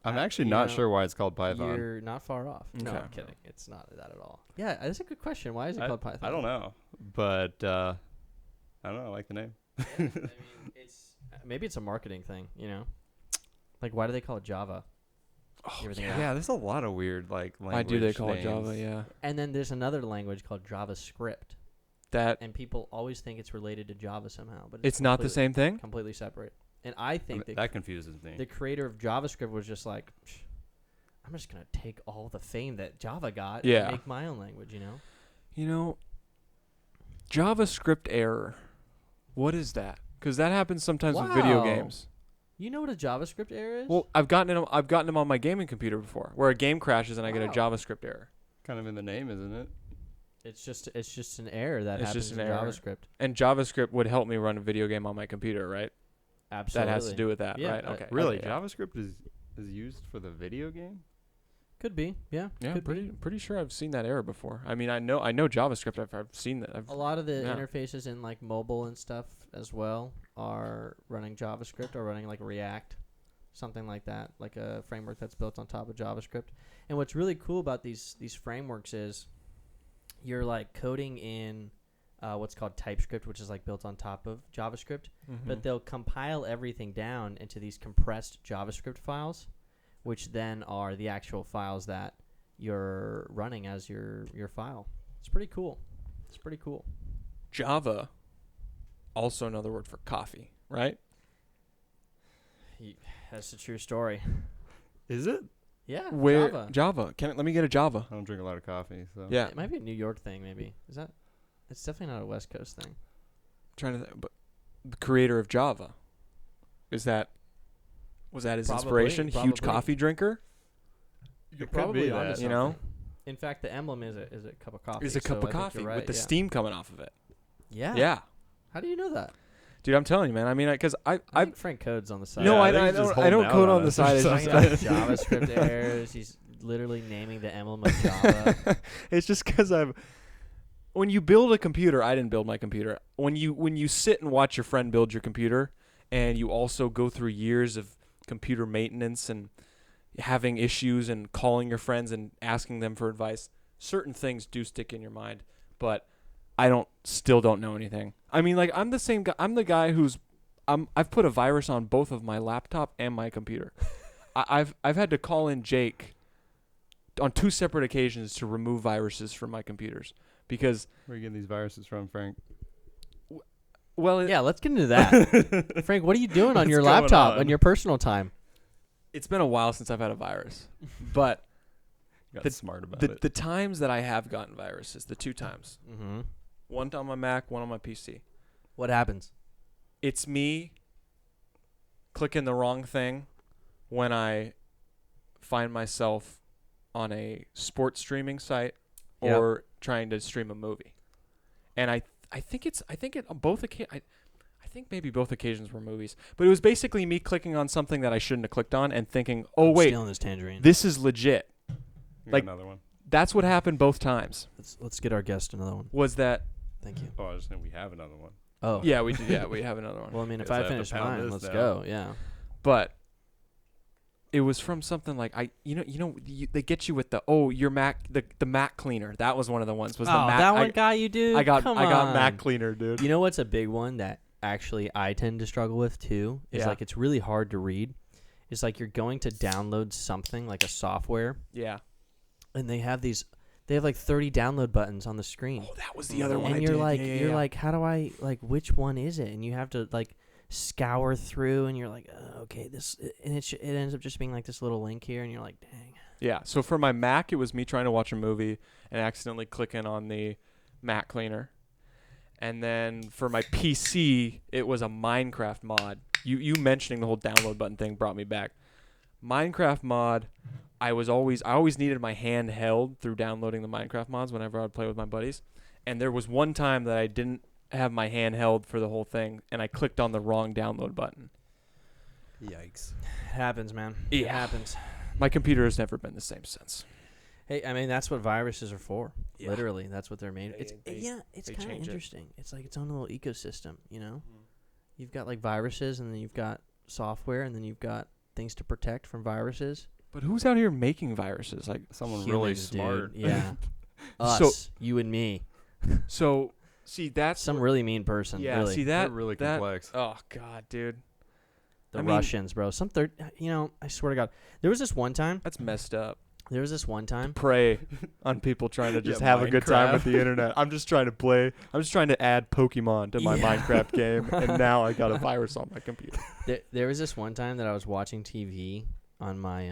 [SPEAKER 3] I'm actually not sure why it's called Python.
[SPEAKER 2] You're not far off. No,
[SPEAKER 1] Okay.
[SPEAKER 2] I'm kidding. It's not that at all. Yeah, that's a good question. Why is it called Python?
[SPEAKER 3] I don't know, but I don't know. I like the name.
[SPEAKER 2] Yeah, I mean, maybe it's a marketing thing. Like why do they call it Java?
[SPEAKER 3] Yeah, there's a lot of weird language
[SPEAKER 1] Why do they call it
[SPEAKER 3] names.
[SPEAKER 1] Java? Yeah.
[SPEAKER 2] And then there's another language called JavaScript, and people always think it's related to Java somehow, but
[SPEAKER 1] it's not the same thing.
[SPEAKER 2] Completely separate. And I think
[SPEAKER 3] that confuses me.
[SPEAKER 2] The creator of JavaScript was just like, I'm just gonna take all the fame that Java got and make my own language.
[SPEAKER 1] JavaScript error. What is that? Because that happens sometimes with video games.
[SPEAKER 2] You know what a JavaScript error is?
[SPEAKER 1] Well, I've gotten them on my gaming computer before, where a game crashes and I get a JavaScript error.
[SPEAKER 3] Kind of in the name, isn't it?
[SPEAKER 2] It's just an error that happens in
[SPEAKER 1] error.
[SPEAKER 2] JavaScript.
[SPEAKER 1] And JavaScript would help me run a video game on my computer, right?
[SPEAKER 2] Absolutely.
[SPEAKER 1] That has to do with that, right? Okay.
[SPEAKER 3] Really,
[SPEAKER 1] Okay,
[SPEAKER 3] JavaScript is used for the video game?
[SPEAKER 2] Could be, yeah.
[SPEAKER 1] Yeah,
[SPEAKER 2] could be.
[SPEAKER 1] pretty sure I've seen that error before. I mean, I know JavaScript. I've seen that.
[SPEAKER 2] A lot of the interfaces in like mobile and stuff as well are running JavaScript or running like React, something like that, like a framework that's built on top of JavaScript. And what's really cool about these frameworks is you're like coding in what's called TypeScript, which is like built on top of JavaScript, but they'll compile everything down into these compressed JavaScript files, which then are the actual files that you're running as your file. It's pretty cool.
[SPEAKER 1] Java, also another word for coffee, right?
[SPEAKER 2] That's a true story.
[SPEAKER 3] Is it?
[SPEAKER 2] Yeah,
[SPEAKER 1] Where Java? Let me get a Java.
[SPEAKER 3] I don't drink a lot of coffee, so
[SPEAKER 1] Yeah,
[SPEAKER 2] it might be a New York thing. Maybe is that? It's definitely not a West Coast thing.
[SPEAKER 1] trying to think, but the creator of Java, was that his inspiration?
[SPEAKER 2] Probably.
[SPEAKER 1] Huge coffee drinker.
[SPEAKER 2] You're probably onto
[SPEAKER 3] that.
[SPEAKER 2] something.
[SPEAKER 1] You know?
[SPEAKER 2] In fact, the emblem is a cup of coffee.
[SPEAKER 1] Is a cup
[SPEAKER 2] so
[SPEAKER 1] of
[SPEAKER 2] I think
[SPEAKER 1] coffee
[SPEAKER 2] you're right,
[SPEAKER 1] with the steam coming off of it.
[SPEAKER 2] Yeah.
[SPEAKER 1] Yeah.
[SPEAKER 2] How do you know that?
[SPEAKER 1] Dude, I'm telling you, man. I mean, because
[SPEAKER 2] I think Frank codes on the side.
[SPEAKER 1] No,
[SPEAKER 3] Yeah,
[SPEAKER 1] I
[SPEAKER 3] think he's just
[SPEAKER 1] don't
[SPEAKER 3] holding
[SPEAKER 1] code
[SPEAKER 3] out
[SPEAKER 1] on
[SPEAKER 3] on
[SPEAKER 1] the
[SPEAKER 3] us
[SPEAKER 1] side.
[SPEAKER 3] or
[SPEAKER 1] It's
[SPEAKER 3] something.
[SPEAKER 1] just
[SPEAKER 2] JavaScript errors. He's literally naming the emblem of Java.
[SPEAKER 1] it's just because when you build a computer, I didn't build my computer. When you sit and watch your friend build your computer, and you also go through years of computer maintenance and having issues and calling your friends and asking them for advice, certain things do stick in your mind. But I still don't know anything. I mean, like, I'm the same guy. I'm the guy I've put a virus on both of my laptop and my computer. I've had to call in Jake on 2 separate occasions to remove viruses from my computers because.
[SPEAKER 3] Where are you getting these viruses from, Frank?
[SPEAKER 1] Well,
[SPEAKER 2] Yeah, let's get into that. Frank, what are you doing on your
[SPEAKER 3] What's going
[SPEAKER 2] laptop
[SPEAKER 3] on?
[SPEAKER 2] on your personal time?
[SPEAKER 1] it's been a while since I've had a virus, but
[SPEAKER 3] You got smart about it.
[SPEAKER 1] the times that I have gotten viruses, the 2 times,
[SPEAKER 2] Mm-hmm.
[SPEAKER 1] one on my Mac, one on my PC.
[SPEAKER 2] What happens?
[SPEAKER 1] It's me clicking the wrong thing when I find myself on a sports streaming site or trying to stream a movie. And I think on both occasions, I think maybe both occasions were movies, but it was basically me clicking on something that I shouldn't have clicked on and thinking, "Oh wait,
[SPEAKER 2] Stealing this tangerine.
[SPEAKER 1] this is legit."
[SPEAKER 3] You got
[SPEAKER 1] like-
[SPEAKER 3] another one.
[SPEAKER 1] That's what happened both times.
[SPEAKER 2] Let's get our guest another one.
[SPEAKER 1] Was that
[SPEAKER 2] Thank you.
[SPEAKER 3] Oh, I just know we have another one.
[SPEAKER 2] Oh.
[SPEAKER 1] Yeah, we do. Yeah, we have another one.
[SPEAKER 2] Well, I mean, if
[SPEAKER 3] Guess I
[SPEAKER 2] I
[SPEAKER 3] have to
[SPEAKER 2] finish
[SPEAKER 3] pound
[SPEAKER 2] mine,
[SPEAKER 3] this
[SPEAKER 2] let's
[SPEAKER 3] now.
[SPEAKER 2] go. Yeah.
[SPEAKER 1] But it was from something like they get you with your Mac the Mac cleaner. That was one of the ones. Was the Mac?
[SPEAKER 2] that one got you, dude.
[SPEAKER 1] I got
[SPEAKER 2] Come
[SPEAKER 1] Mac
[SPEAKER 2] on.
[SPEAKER 1] cleaner, dude.
[SPEAKER 2] You know what's a big one that actually I tend to struggle with too? Is
[SPEAKER 1] Yeah.
[SPEAKER 2] like it's really hard to read. It's like you're going to download something like a software,
[SPEAKER 1] Yeah.
[SPEAKER 2] and they have like 30 download buttons on the screen.
[SPEAKER 1] Oh, that was the other one.
[SPEAKER 2] And
[SPEAKER 1] I
[SPEAKER 2] you're
[SPEAKER 1] did.
[SPEAKER 2] like,
[SPEAKER 1] Yeah.
[SPEAKER 2] like, how do I which one is it? And you have to like scour through, and you're like, okay, this, and it ends up just being like this little link here, and you're like, dang.
[SPEAKER 1] Yeah. So for my Mac, it was me trying to watch a movie and accidentally clicking on the Mac cleaner. And then for my PC, it was a Minecraft mod. You mentioning the whole download button thing brought me back. Minecraft mod, I always needed my hand held through downloading the Minecraft mods whenever I would play with my buddies. And there was one time that I didn't have my hand held for the whole thing, and I clicked on the wrong download button.
[SPEAKER 3] Yikes.
[SPEAKER 2] It happens, man.
[SPEAKER 1] Yeah.
[SPEAKER 2] It happens.
[SPEAKER 1] My computer has never been the same since.
[SPEAKER 2] Hey, I mean, that's what viruses are for.
[SPEAKER 1] Yeah.
[SPEAKER 2] It's that's what they're made.
[SPEAKER 1] They-
[SPEAKER 2] It's
[SPEAKER 1] they-
[SPEAKER 2] it's
[SPEAKER 1] they
[SPEAKER 2] kind of
[SPEAKER 1] change it.
[SPEAKER 2] interesting. It's like its own little ecosystem, you know? You've got like viruses, and then you've got software, and then you've got things to protect from viruses.
[SPEAKER 1] But who's out here making viruses? Like,
[SPEAKER 3] Someone really
[SPEAKER 2] Humans, dude.
[SPEAKER 3] smart.
[SPEAKER 2] Yeah.
[SPEAKER 1] So-
[SPEAKER 2] Us, you and me.
[SPEAKER 1] so see that's
[SPEAKER 2] Some really mean person.
[SPEAKER 1] yeah.
[SPEAKER 2] really.
[SPEAKER 1] See
[SPEAKER 3] They're
[SPEAKER 1] that
[SPEAKER 3] really
[SPEAKER 1] that,
[SPEAKER 3] complex.
[SPEAKER 1] Oh God, dude,
[SPEAKER 2] The
[SPEAKER 1] I mean-
[SPEAKER 2] Russians, bro. Some third, you know, I swear to God. There was this one time.
[SPEAKER 1] that's messed up.
[SPEAKER 2] Prey
[SPEAKER 1] on people trying to just
[SPEAKER 3] Yeah,
[SPEAKER 1] have a good time with
[SPEAKER 3] Minecraft.
[SPEAKER 1] the internet. I'm just trying to play. I'm just trying to add Pokemon to my
[SPEAKER 2] Yeah.
[SPEAKER 1] Minecraft game, and now I got a virus on my computer.
[SPEAKER 2] There was this one time that I was watching TV on my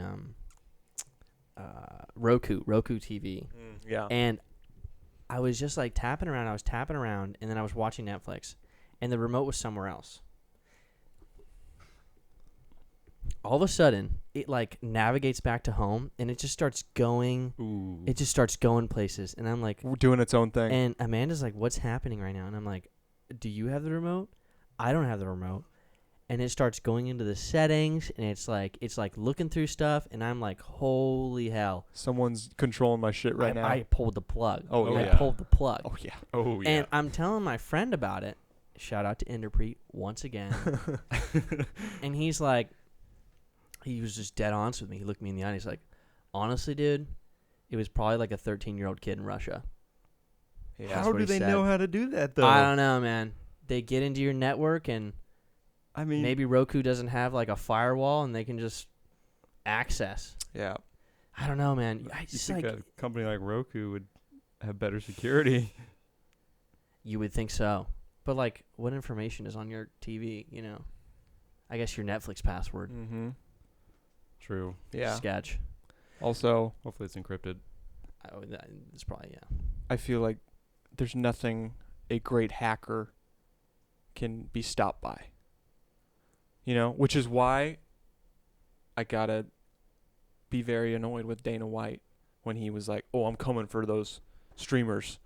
[SPEAKER 2] Roku TV,
[SPEAKER 1] Yeah.
[SPEAKER 2] and I was just like tapping around. And then I was watching Netflix, and the remote was somewhere else. All of a sudden, it like navigates back to home, and it just starts going.
[SPEAKER 3] Ooh.
[SPEAKER 2] It just starts going places, and I'm like,
[SPEAKER 1] Doing its own thing.
[SPEAKER 2] and Amanda's like, "What's happening right now?" And I'm like, "Do you have the remote? I don't have the remote." And it starts going into the settings, and it's like looking through stuff, and I'm like, "Holy hell!"
[SPEAKER 1] Someone's controlling my shit right now.
[SPEAKER 2] I pulled the plug.
[SPEAKER 1] Oh,
[SPEAKER 2] I
[SPEAKER 3] yeah.
[SPEAKER 2] pulled the plug.
[SPEAKER 1] Oh yeah.
[SPEAKER 3] Oh, yeah.
[SPEAKER 2] And I'm telling my friend about it. Shout out to Enderpreet once again. And he's like, he was just dead honest with me. He looked me in the eye, and he's like, "Honestly, dude, it was probably like a 13-year-old kid in Russia."
[SPEAKER 1] Yeah.
[SPEAKER 2] That's
[SPEAKER 3] How
[SPEAKER 2] what
[SPEAKER 3] do
[SPEAKER 2] he
[SPEAKER 3] they
[SPEAKER 2] said.
[SPEAKER 3] know how to do that, though?
[SPEAKER 2] I don't know, man. They get into your network, and
[SPEAKER 3] I mean,
[SPEAKER 2] maybe Roku doesn't have like a firewall, and they can just access.
[SPEAKER 1] Yeah.
[SPEAKER 2] I don't know, man. I
[SPEAKER 3] you
[SPEAKER 2] just
[SPEAKER 3] think
[SPEAKER 2] like
[SPEAKER 3] a company like Roku would have better security?
[SPEAKER 2] you would think so, but like, what information is on your TV? You know, I guess your Netflix password.
[SPEAKER 1] Mm-hmm.
[SPEAKER 3] True.
[SPEAKER 1] Yeah.
[SPEAKER 2] Sketch.
[SPEAKER 1] Also,
[SPEAKER 3] Hopefully it's encrypted.
[SPEAKER 2] It's probably yeah.
[SPEAKER 1] I feel like there's nothing a great hacker can be stopped by. You know, which is why I gotta be very annoyed with Dana White when he was like, "Oh, I'm coming for those streamers."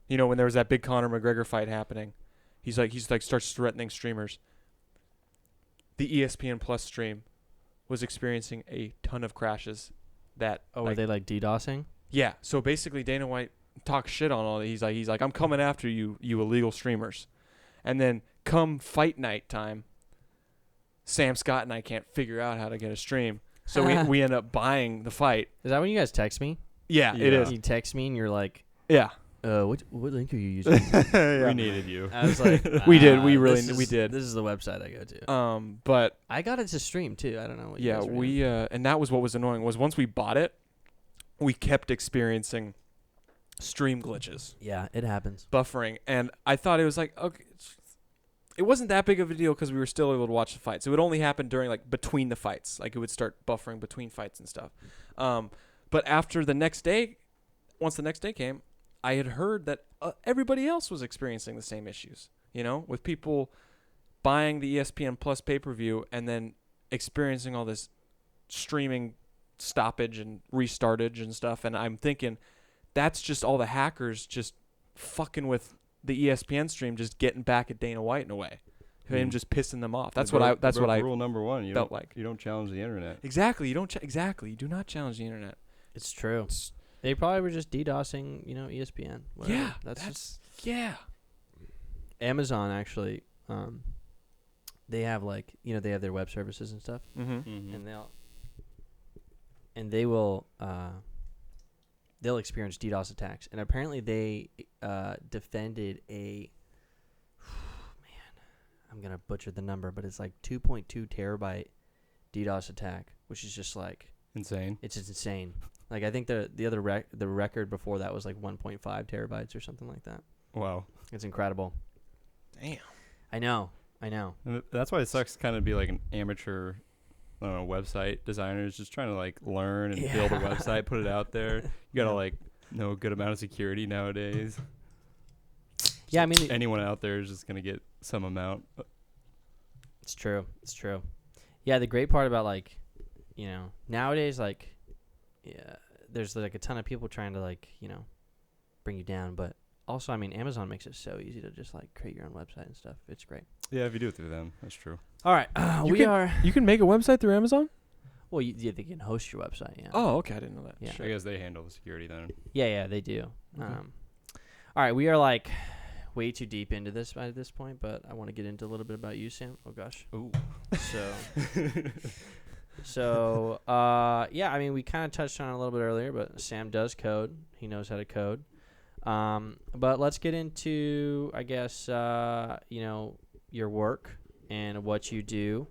[SPEAKER 1] You know, when there was that big Conor McGregor fight happening, he's like starts threatening streamers. The ESPN Plus stream was experiencing a ton of crashes. That
[SPEAKER 2] Oh, were they like DDoSing?
[SPEAKER 1] yeah, so basically Dana White talks shit on all that. He's like, I'm coming after you, you illegal streamers. And then come fight night time, Sam Scott and I can't figure out how to get a stream. So we end up buying the fight.
[SPEAKER 2] Is that when you guys text me?
[SPEAKER 1] Yeah, it
[SPEAKER 3] Yeah.
[SPEAKER 1] is.
[SPEAKER 2] You text me and you're like,
[SPEAKER 1] Yeah.
[SPEAKER 2] what link are you using?
[SPEAKER 3] We needed you.
[SPEAKER 2] I was like,
[SPEAKER 1] We did. We really-
[SPEAKER 2] this
[SPEAKER 1] we
[SPEAKER 2] is-
[SPEAKER 1] did.
[SPEAKER 2] This is the website I go to.
[SPEAKER 1] But
[SPEAKER 2] I got it to stream too. I don't know what you
[SPEAKER 1] yeah,
[SPEAKER 2] guys were
[SPEAKER 1] we and that was what was annoying was once we bought it, we kept experiencing stream glitches,
[SPEAKER 2] yeah, it happens.
[SPEAKER 1] buffering, and I thought it was like, okay, it wasn't that big of a deal because we were still able to watch the fights. It would only happen during like between the fights, like it would start buffering between fights and stuff. But after the next day, once the next day came, I had heard that everybody else was experiencing the same issues. You know, with people buying the ESPN Plus pay-per-view and then experiencing all this streaming stoppage and restartage and stuff. And I'm thinking that's just all the hackers just fucking with the ESPN stream, just getting back at Dana White in a way, him just pissing them off. That's what I
[SPEAKER 3] rule number one. You
[SPEAKER 1] felt
[SPEAKER 3] don't,
[SPEAKER 1] like.
[SPEAKER 3] You don't challenge the internet.
[SPEAKER 1] Exactly. You don't exactly. You do not challenge the internet.
[SPEAKER 2] It's true.
[SPEAKER 1] It's-
[SPEAKER 2] They probably were just DDoSing, ESPN. Whatever.
[SPEAKER 1] yeah,
[SPEAKER 2] that's just
[SPEAKER 1] yeah.
[SPEAKER 2] Amazon actually. They have like they have their web services and stuff,
[SPEAKER 1] Mm-hmm.
[SPEAKER 2] and they will they'll experience DDoS attacks, and apparently they defended a I'm gonna butcher the number, but it's like 2.2 terabyte DDoS attack, which is just like
[SPEAKER 3] Insane.
[SPEAKER 2] it's just insane. Like I think the other the record before that was like 1.5 terabytes or something like that.
[SPEAKER 3] Wow.
[SPEAKER 2] It's incredible.
[SPEAKER 1] Damn.
[SPEAKER 2] I know.
[SPEAKER 3] And that's why it sucks to kind of be like an amateur, I don't know, website designer is just trying to like learn and build a website, put it out there. You gotta like know a good amount of security nowadays.
[SPEAKER 2] Yeah, I mean,
[SPEAKER 3] anyone out there is just gonna get some amount.
[SPEAKER 2] it's true. It's true. Yeah, the great part about like, nowadays, like, yeah, there's like a ton of people trying to like, bring you down, but also, I mean, Amazon makes it so easy to just like create your own website and stuff. It's great.
[SPEAKER 3] Yeah, if you do it through them, that's true.
[SPEAKER 2] All right,
[SPEAKER 1] You can make a website through Amazon?
[SPEAKER 2] Well, they can host your website. Yeah.
[SPEAKER 1] Oh, okay. I didn't know that.
[SPEAKER 2] Yeah.
[SPEAKER 3] I guess they handle the security then.
[SPEAKER 2] Yeah, they do.
[SPEAKER 1] Okay.
[SPEAKER 2] All right, we are like way too deep into this at this point, but I want to get into a little bit about you, Sam. Oh gosh.
[SPEAKER 3] Ooh.
[SPEAKER 2] So, yeah, I mean, we kind of touched on it a little bit earlier, but Sam does code. He knows how to code. But let's get into, I guess, your work and what you do.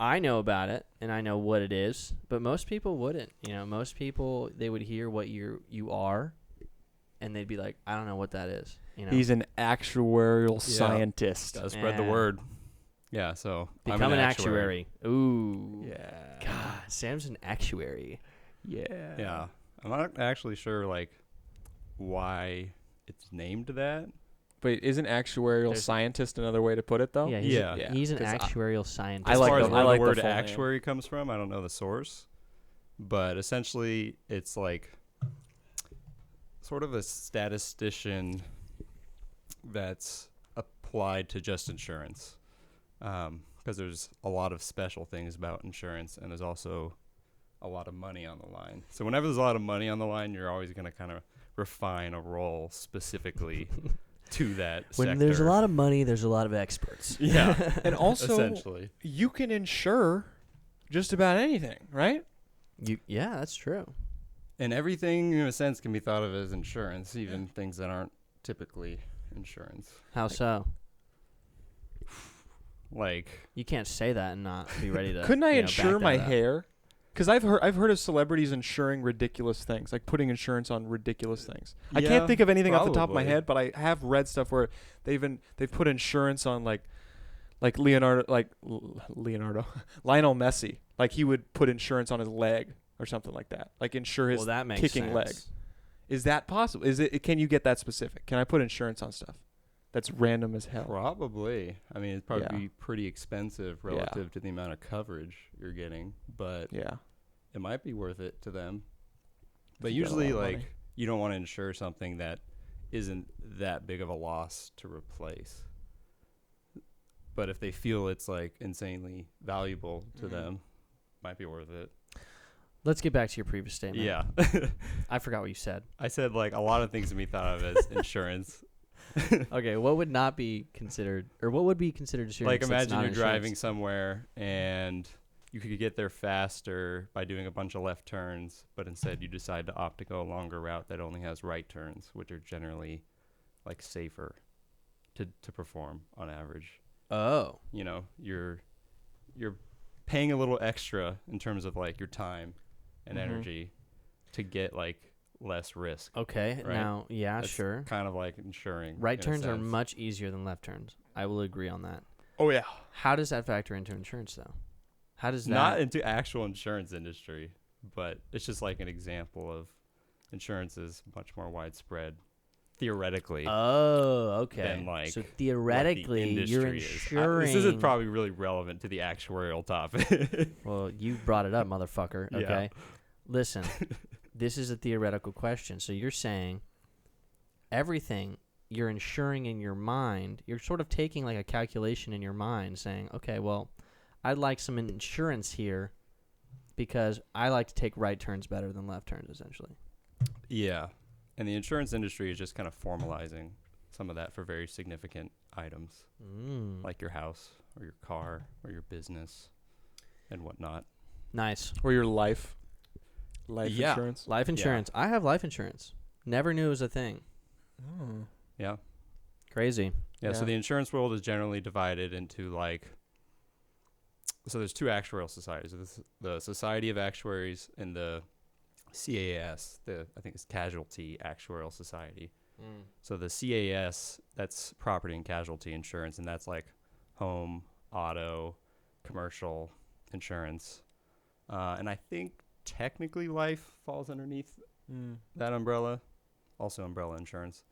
[SPEAKER 2] I know about it and I know what it is, but most people wouldn't. Most people, they would hear what you are, and they'd be like, I don't know what that is.
[SPEAKER 1] He's an actuarial scientist.
[SPEAKER 3] Gotta spread the word. Yeah, so
[SPEAKER 2] become
[SPEAKER 3] I'm
[SPEAKER 2] an actuary. Ooh.
[SPEAKER 1] Yeah.
[SPEAKER 2] God, Sam's an actuary.
[SPEAKER 1] Yeah.
[SPEAKER 3] Yeah. I'm not actually sure like why it's named that.
[SPEAKER 1] But isn't actuarial scientist another way to put it though?
[SPEAKER 2] Yeah, he's an actuarial scientist.
[SPEAKER 1] I like
[SPEAKER 3] as far as
[SPEAKER 1] the
[SPEAKER 3] where the word
[SPEAKER 1] full name.
[SPEAKER 3] actuary comes from, I don't know the source. But essentially it's like sort of a statistician that's applied to just insurance. Because there's a lot of special things about insurance, and there's also a lot of money on the line. So whenever there's a lot of money on the line, you're always going to kind of refine a role specifically to that sector.
[SPEAKER 2] When there's a lot of money, there's a lot of experts.
[SPEAKER 3] Yeah.
[SPEAKER 1] And also,
[SPEAKER 3] essentially,
[SPEAKER 1] you can insure just about anything, right?
[SPEAKER 2] Yeah, that's true.
[SPEAKER 3] and everything in a sense can be thought of as insurance, even things that aren't typically insurance.
[SPEAKER 2] How so?
[SPEAKER 3] Like,
[SPEAKER 2] You can't say that and not be ready to.
[SPEAKER 1] Couldn't I
[SPEAKER 2] back
[SPEAKER 1] insure
[SPEAKER 2] that
[SPEAKER 1] my
[SPEAKER 2] up.
[SPEAKER 1] hair? Because I've heard of celebrities insuring ridiculous things, like putting insurance on ridiculous things. I
[SPEAKER 3] Yeah,
[SPEAKER 1] can't think of anything off the top of my
[SPEAKER 3] probably.
[SPEAKER 1] head, but I have read stuff where they've put insurance on like Lionel Messi, like he would put insurance on his leg or something like that, like insure his
[SPEAKER 2] Well, that makes
[SPEAKER 1] kicking
[SPEAKER 2] sense.
[SPEAKER 1] leg. Is that possible? Can you get that specific? Can I put insurance on stuff that's random as hell?
[SPEAKER 3] probably. I mean, it'd probably
[SPEAKER 1] Yeah.
[SPEAKER 3] be pretty expensive relative to the amount of coverage you're getting, but
[SPEAKER 1] Yeah.
[SPEAKER 3] it might be worth it to them. But
[SPEAKER 1] you get a
[SPEAKER 3] usually,
[SPEAKER 1] lot of
[SPEAKER 3] like,
[SPEAKER 1] money.
[SPEAKER 3] you don't want to insure something that isn't that big of a loss to replace. But if they feel it's, like, insanely valuable to them, might be worth it.
[SPEAKER 2] Let's get back to your previous statement.
[SPEAKER 3] Yeah.
[SPEAKER 2] I forgot what you said.
[SPEAKER 3] I said, like, a lot of things can be thought of as insurance.
[SPEAKER 2] Okay, what would not be considered, or what would be considered insurance?
[SPEAKER 3] Like,
[SPEAKER 2] that's
[SPEAKER 3] imagine
[SPEAKER 2] not
[SPEAKER 3] you're
[SPEAKER 2] insurance?
[SPEAKER 3] driving somewhere and you could get there faster by doing a bunch of left turns, but instead you decide to opt to go a longer route that only has right turns, which are generally, like, safer to perform on average.
[SPEAKER 2] Oh,
[SPEAKER 3] You know, you're paying a little extra in terms of, like, your time and energy to get, like, less risk.
[SPEAKER 2] okay.
[SPEAKER 3] Right.
[SPEAKER 2] Now, yeah,
[SPEAKER 3] That's
[SPEAKER 2] sure.
[SPEAKER 3] kind of like insuring.
[SPEAKER 2] Right
[SPEAKER 3] in a
[SPEAKER 2] turns are
[SPEAKER 3] sense.
[SPEAKER 2] much easier than left turns. I will agree on that.
[SPEAKER 1] Oh yeah.
[SPEAKER 2] How does that factor into insurance, though? How does that?
[SPEAKER 3] Not into actual insurance industry, but it's just like an example of insurance is much more widespread, theoretically.
[SPEAKER 2] Oh, okay.
[SPEAKER 3] Than, like,
[SPEAKER 2] so
[SPEAKER 3] what the
[SPEAKER 2] theoretically, you're
[SPEAKER 3] industry is.
[SPEAKER 2] insuring.
[SPEAKER 3] This isn't probably really relevant to the actuarial topic.
[SPEAKER 2] Well, you brought it up, motherfucker.
[SPEAKER 3] Yeah.
[SPEAKER 2] Okay. Listen, this is a theoretical question. So you're saying everything you're insuring in your mind, you're sort of taking like a calculation in your mind saying, okay, well, I'd like some insurance here because I like to take right turns better than left turns, essentially.
[SPEAKER 3] Yeah. And the insurance industry is just kind of formalizing some of that for very significant items, like your house or your car or your business and whatnot.
[SPEAKER 2] Nice.
[SPEAKER 1] Or your life
[SPEAKER 3] Yeah.
[SPEAKER 1] insurance.
[SPEAKER 2] Life insurance. I have life insurance. Never knew it was a thing.
[SPEAKER 1] Oh.
[SPEAKER 3] Yeah.
[SPEAKER 2] Crazy.
[SPEAKER 3] Yeah, so
[SPEAKER 1] Yeah.
[SPEAKER 3] the insurance world is generally divided into, like, so there's two actuarial societies. There's the Society of Actuaries and the CAS, I think it's Casualty Actuarial Society. So the CAS, that's property and casualty insurance, and that's like home, auto, commercial insurance. And I think technically life falls underneath that umbrella, also umbrella insurance.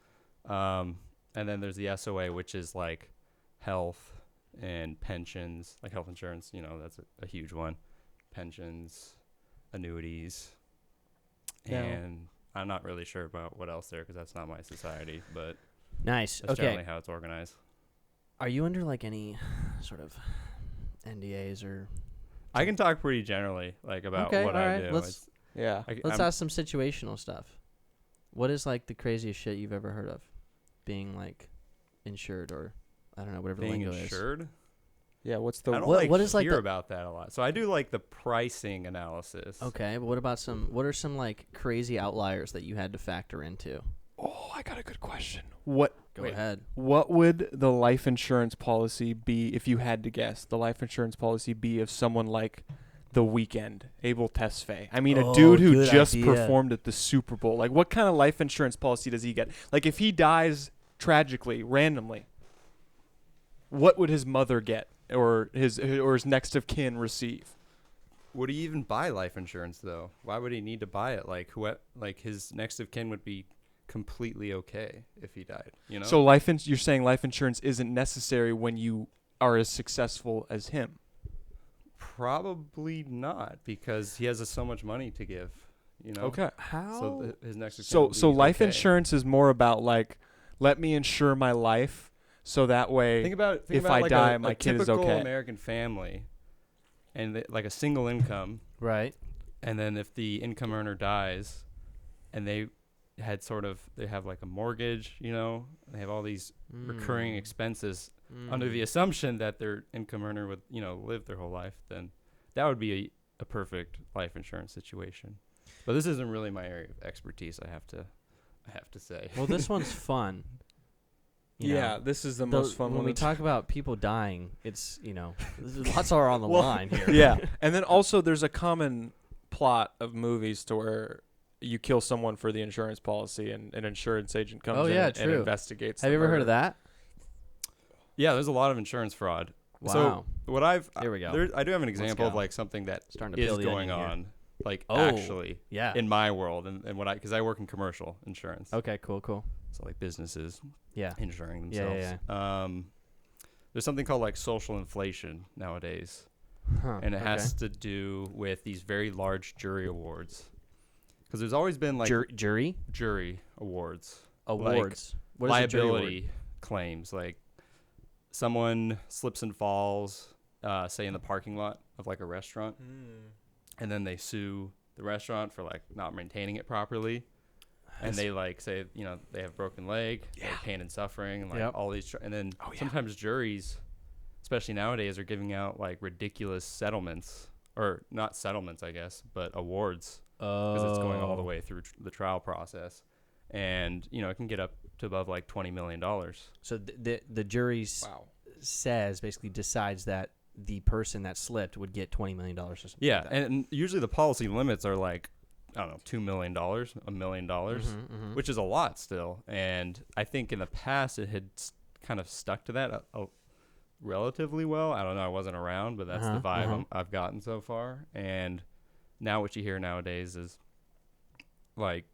[SPEAKER 3] And then there's the SOA, which is like health and pensions, like health insurance. That's a huge one. Pensions, annuities, and I'm not really sure about what else there because that's not my society, but
[SPEAKER 2] Nice.
[SPEAKER 3] that's
[SPEAKER 2] Okay.
[SPEAKER 3] generally how it's organized.
[SPEAKER 2] Are you under like any sort of NDAs or?
[SPEAKER 3] I can talk pretty generally, like about
[SPEAKER 2] Okay,
[SPEAKER 3] what
[SPEAKER 2] all
[SPEAKER 3] I
[SPEAKER 2] right,
[SPEAKER 3] do.
[SPEAKER 2] let's-
[SPEAKER 1] Yeah.
[SPEAKER 2] Let's ask some situational stuff. What is like the craziest shit you've ever heard of? Being like insured or I don't know, whatever
[SPEAKER 3] being
[SPEAKER 2] the lingo
[SPEAKER 3] insured.
[SPEAKER 1] Yeah. What's
[SPEAKER 3] I
[SPEAKER 1] the
[SPEAKER 3] don't
[SPEAKER 2] what is like
[SPEAKER 3] hear
[SPEAKER 2] the-
[SPEAKER 3] about that a lot. So I do like the pricing analysis.
[SPEAKER 2] is. Okay, but what are some like crazy outliers that you had to factor into?
[SPEAKER 1] Oh, I got a good question. What
[SPEAKER 2] Go
[SPEAKER 3] Wait.
[SPEAKER 2] ahead.
[SPEAKER 1] What would the life insurance policy be if you had to guess? The life insurance policy be of someone like The Weeknd, Abel Tesfaye. I mean, a dude who
[SPEAKER 2] good
[SPEAKER 1] just
[SPEAKER 2] idea.
[SPEAKER 1] performed at the Super Bowl. Like, what kind of life insurance policy does he get? Like, if he dies tragically, randomly, what would his mother get, or his next of kin receive?
[SPEAKER 3] Would he even buy life insurance though? Why would he need to buy it? Like his next of kin would be completely okay if he died.
[SPEAKER 1] So you're saying life insurance isn't necessary when you are as successful as him?
[SPEAKER 3] Probably not, because he has so much money to give.
[SPEAKER 1] Okay.
[SPEAKER 2] How?
[SPEAKER 3] So his next of kin
[SPEAKER 1] So
[SPEAKER 3] would
[SPEAKER 1] so
[SPEAKER 3] be
[SPEAKER 1] life
[SPEAKER 3] okay.
[SPEAKER 1] insurance is more about like, let me insure my life so that way
[SPEAKER 3] Think about
[SPEAKER 1] if
[SPEAKER 3] about
[SPEAKER 1] I
[SPEAKER 3] like
[SPEAKER 1] die,
[SPEAKER 3] a
[SPEAKER 1] my kid is
[SPEAKER 3] typical
[SPEAKER 1] okay.
[SPEAKER 3] American family, and like a single income,
[SPEAKER 2] right.
[SPEAKER 3] and then if the income earner dies, and they have like a mortgage, they have all these recurring expenses under the assumption that their income earner would live their whole life, then that would be a perfect life insurance situation. But this isn't really my area of expertise, I have to say.
[SPEAKER 2] Well, this one's fun. You
[SPEAKER 1] Yeah,
[SPEAKER 2] know,
[SPEAKER 1] this is the most fun
[SPEAKER 2] when
[SPEAKER 1] one.
[SPEAKER 2] we talk about people dying, it's lots are on the
[SPEAKER 1] Well,
[SPEAKER 2] line here.
[SPEAKER 1] Yeah, and then also there's a common plot of movies to where you kill someone for the insurance policy, and an insurance agent comes in and
[SPEAKER 2] true.
[SPEAKER 1] investigates.
[SPEAKER 2] Have
[SPEAKER 1] the
[SPEAKER 2] you ever heard
[SPEAKER 1] murder.
[SPEAKER 2] of that?
[SPEAKER 3] Yeah, there's a lot of insurance fraud.
[SPEAKER 2] Wow.
[SPEAKER 3] So what
[SPEAKER 2] Here we go.
[SPEAKER 3] I do have an example of
[SPEAKER 2] go.
[SPEAKER 3] like something that
[SPEAKER 2] Starting to
[SPEAKER 3] is
[SPEAKER 2] build the
[SPEAKER 3] going
[SPEAKER 2] onion here.
[SPEAKER 3] on, like
[SPEAKER 2] Oh.
[SPEAKER 3] actually
[SPEAKER 2] Yeah.
[SPEAKER 3] in my world, and because I work in commercial insurance,
[SPEAKER 2] Okay. Cool.
[SPEAKER 3] so like businesses
[SPEAKER 2] Yeah.
[SPEAKER 3] insuring
[SPEAKER 2] Yeah,
[SPEAKER 3] themselves.
[SPEAKER 2] yeah,
[SPEAKER 3] There's something called like social inflation nowadays,
[SPEAKER 2] Huh.
[SPEAKER 3] and it
[SPEAKER 2] okay.
[SPEAKER 3] has to do with these very large jury awards, because there's always been like
[SPEAKER 2] jury
[SPEAKER 3] jury awards,
[SPEAKER 2] awards. What is a jury award?
[SPEAKER 3] liability claims, like someone slips and falls, say in the parking lot of like a restaurant, and then they sue the restaurant for like not maintaining it properly, and they like say they have broken leg, they have pain and suffering, and like
[SPEAKER 2] Yep.
[SPEAKER 3] all these and then sometimes juries, especially nowadays, are giving out like ridiculous settlements, or not settlements I guess, but awards, because it's going all the way through the trial process, and it can get up to above like $20 million.
[SPEAKER 2] So the jury basically decides that the person that slipped would get $20 million or something.
[SPEAKER 3] Yeah,
[SPEAKER 2] like that.
[SPEAKER 3] and usually the policy limits are like, I don't know, $2 million, $1 million,
[SPEAKER 2] Mhm.
[SPEAKER 3] which is a lot still. And I think in the past it had kind of stuck to that relatively well. I don't know, I wasn't around, but that's the vibe I've gotten so far. And now what you hear nowadays is like,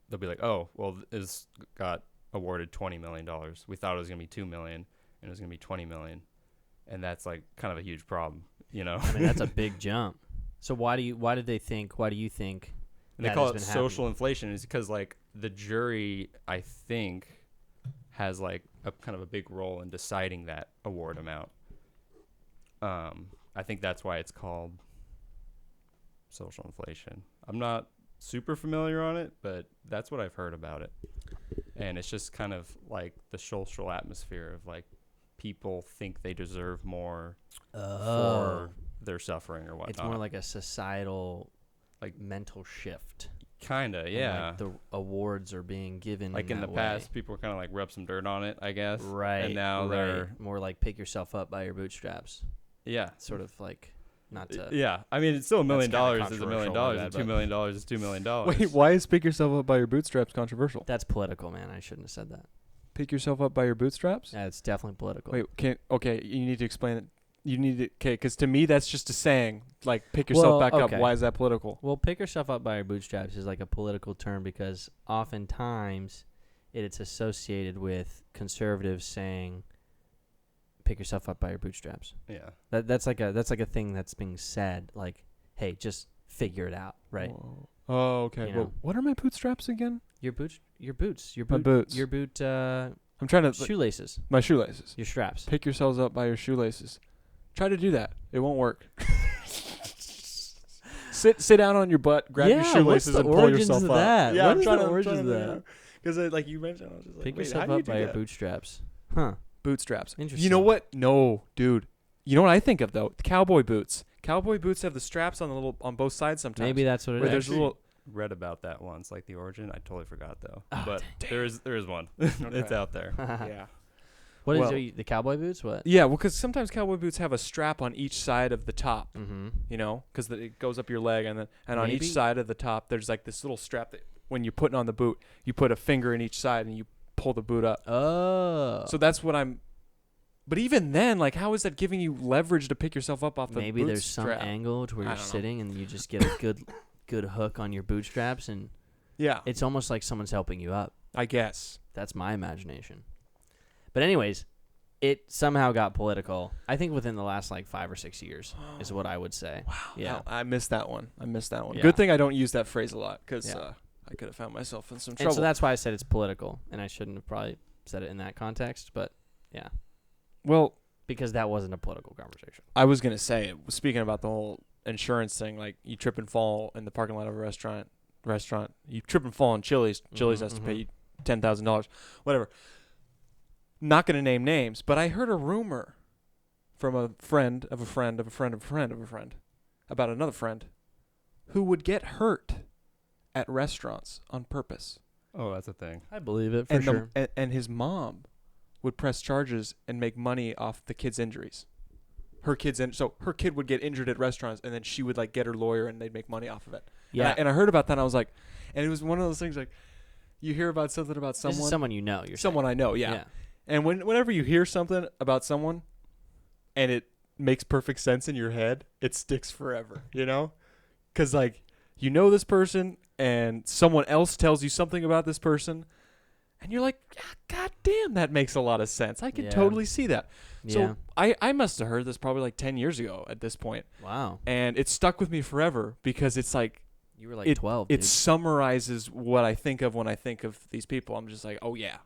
[SPEAKER 3] they'll be like, oh, well, this got awarded $20 million. We thought it was going to be $2 million, and it was going to be $20 million. And that's like kind of a huge problem,
[SPEAKER 2] I mean, that's a big jump. So why do you think
[SPEAKER 3] And they
[SPEAKER 2] that
[SPEAKER 3] call
[SPEAKER 2] has
[SPEAKER 3] it
[SPEAKER 2] been
[SPEAKER 3] social inflation is because like the jury, I think, has like a kind of a big role in deciding that award amount. I think that's why it's called social inflation. I'm not super familiar on it, but that's what I've heard about it. And it's just kind of like the social atmosphere of like people think they deserve more for their suffering or whatnot.
[SPEAKER 2] It's more like a societal, like mental shift.
[SPEAKER 3] Kinda,
[SPEAKER 2] And,
[SPEAKER 3] yeah.
[SPEAKER 2] like, the awards are being given
[SPEAKER 3] Like in the
[SPEAKER 2] that
[SPEAKER 3] past,
[SPEAKER 2] way.
[SPEAKER 3] people were kind of like rub some dirt on it, I guess.
[SPEAKER 2] Right.
[SPEAKER 3] And now they're,
[SPEAKER 2] more like pick yourself up by your bootstraps.
[SPEAKER 3] yeah.
[SPEAKER 2] Sort of like not to.
[SPEAKER 3] Yeah. I mean, it's still $1 million
[SPEAKER 2] kinda
[SPEAKER 3] is $1 million.
[SPEAKER 2] controversial, my
[SPEAKER 3] And
[SPEAKER 2] bad,
[SPEAKER 3] $2 million is $2 million.
[SPEAKER 1] Wait, why is pick yourself up by your bootstraps controversial?
[SPEAKER 2] That's political, man. I shouldn't have said that.
[SPEAKER 1] Pick yourself up by your bootstraps?
[SPEAKER 2] Yeah, it's definitely political.
[SPEAKER 1] Wait, you need to explain it. You need to, because to me that's just a saying, like pick yourself back up.
[SPEAKER 2] okay.
[SPEAKER 1] Why is that political?
[SPEAKER 2] Well, pick yourself up by your bootstraps is like a political term because oftentimes it's associated with conservatives saying, "Pick yourself up by your bootstraps."
[SPEAKER 3] Yeah.
[SPEAKER 2] That's like a thing that's being said. Like, hey, just figure it out, right?
[SPEAKER 1] Whoa. Oh, okay.
[SPEAKER 2] You
[SPEAKER 1] Well,
[SPEAKER 2] know.
[SPEAKER 1] what are my bootstraps again?
[SPEAKER 2] Your boots,
[SPEAKER 1] My boots.
[SPEAKER 2] your boot
[SPEAKER 1] I'm trying to
[SPEAKER 2] shoelaces,
[SPEAKER 1] my shoelaces.
[SPEAKER 2] your straps.
[SPEAKER 1] Pick yourselves up by your shoelaces. Try to do that. It won't work. Sit down on your butt, grab your
[SPEAKER 2] Yeah,
[SPEAKER 1] shoelaces,
[SPEAKER 2] what's the
[SPEAKER 1] and pull
[SPEAKER 2] origins
[SPEAKER 1] yourself
[SPEAKER 2] of
[SPEAKER 1] up.
[SPEAKER 2] that?
[SPEAKER 1] Yeah,
[SPEAKER 2] What
[SPEAKER 1] I'm
[SPEAKER 2] is
[SPEAKER 1] trying
[SPEAKER 2] the
[SPEAKER 1] to
[SPEAKER 2] origins of that?
[SPEAKER 1] Because like you mentioned, I was just like,
[SPEAKER 2] Pick
[SPEAKER 1] wait,
[SPEAKER 2] yourself
[SPEAKER 1] how do you
[SPEAKER 2] up
[SPEAKER 1] do
[SPEAKER 2] by your
[SPEAKER 1] that?
[SPEAKER 2] bootstraps. Huh.
[SPEAKER 1] Bootstraps.
[SPEAKER 2] Interesting.
[SPEAKER 1] You know what? No, dude. You know what I think of though? Cowboy boots. Cowboy boots have the straps on both sides sometimes.
[SPEAKER 2] Maybe that's what it
[SPEAKER 1] where
[SPEAKER 2] is.
[SPEAKER 1] there's a little.
[SPEAKER 3] Read about that once, like the origin. I totally forgot though.
[SPEAKER 2] Oh,
[SPEAKER 3] But there is one. It's out there.
[SPEAKER 1] Yeah.
[SPEAKER 2] What is
[SPEAKER 1] Well-
[SPEAKER 2] the cowboy boots? What?
[SPEAKER 1] Yeah, well, because sometimes cowboy boots have a strap on each side of the top.
[SPEAKER 2] Mm-hmm.
[SPEAKER 1] You know, because it goes up your leg, and on
[SPEAKER 2] Maybe.
[SPEAKER 1] each side of the top, there's like this little strap that when you're putting on the boot, you put a finger in each side and you pull the boot up.
[SPEAKER 2] Oh.
[SPEAKER 1] So that's what I'm. But even then, like, how is that giving you leverage to pick yourself up off the
[SPEAKER 2] maybe
[SPEAKER 1] boot
[SPEAKER 2] there's some
[SPEAKER 1] strap?
[SPEAKER 2] angle to where
[SPEAKER 1] I
[SPEAKER 2] you're
[SPEAKER 1] don't know.
[SPEAKER 2] sitting and you just get a good hook on your bootstraps, and
[SPEAKER 1] Yeah,
[SPEAKER 2] it's almost like someone's helping you up.
[SPEAKER 1] I guess.
[SPEAKER 2] That's my imagination. But anyways, it somehow got political. I think within the last like 5 or 6 years is what I would say.
[SPEAKER 1] Wow.
[SPEAKER 2] Yeah.
[SPEAKER 1] No, I missed that one.
[SPEAKER 2] Yeah.
[SPEAKER 1] Good thing I don't use that phrase a lot because
[SPEAKER 2] Yeah.
[SPEAKER 1] I could have found myself in some
[SPEAKER 2] And
[SPEAKER 1] trouble.
[SPEAKER 2] so that's why I said it's political, and I shouldn't have probably said it in that context, but yeah,
[SPEAKER 1] well,
[SPEAKER 2] because that wasn't a political conversation.
[SPEAKER 1] I was gonna say, speaking about the whole insurance thing, like you trip and fall in the parking lot of a restaurant. You trip and fall in Chili's. Chili's has to pay you $10,000, whatever. Not gonna name names, but I heard a rumor from a friend of a friend of a friend of a friend of a friend about another friend who would get hurt at restaurants on purpose.
[SPEAKER 3] Oh, that's a thing.
[SPEAKER 2] I believe it for
[SPEAKER 1] And
[SPEAKER 2] sure.
[SPEAKER 1] and his mom would press charges and make money off the kid's injuries. So her kid would get injured at restaurants, and then she would like get her lawyer, and they'd make money off of it.
[SPEAKER 2] Yeah,
[SPEAKER 1] And I heard about that, and I was like, and it was one of those things like, you hear about something about
[SPEAKER 2] this is
[SPEAKER 1] someone,
[SPEAKER 2] someone you know.
[SPEAKER 1] someone I know, yeah. And whenever you hear something about someone, and it makes perfect sense in your head, it sticks forever, you know? Because like you know this person, and someone else tells you something about this person, and you're like, God damn, that makes a lot of sense. I can
[SPEAKER 2] Yeah.
[SPEAKER 1] totally see that.
[SPEAKER 2] Yeah.
[SPEAKER 1] So I must have heard this probably like 10 years ago at this point,
[SPEAKER 2] Wow.
[SPEAKER 1] and it stuck with me forever because it's like
[SPEAKER 2] You were like 12.
[SPEAKER 1] it
[SPEAKER 2] dude.
[SPEAKER 1] summarizes what I think of when I think of these people. I'm just like, oh yeah,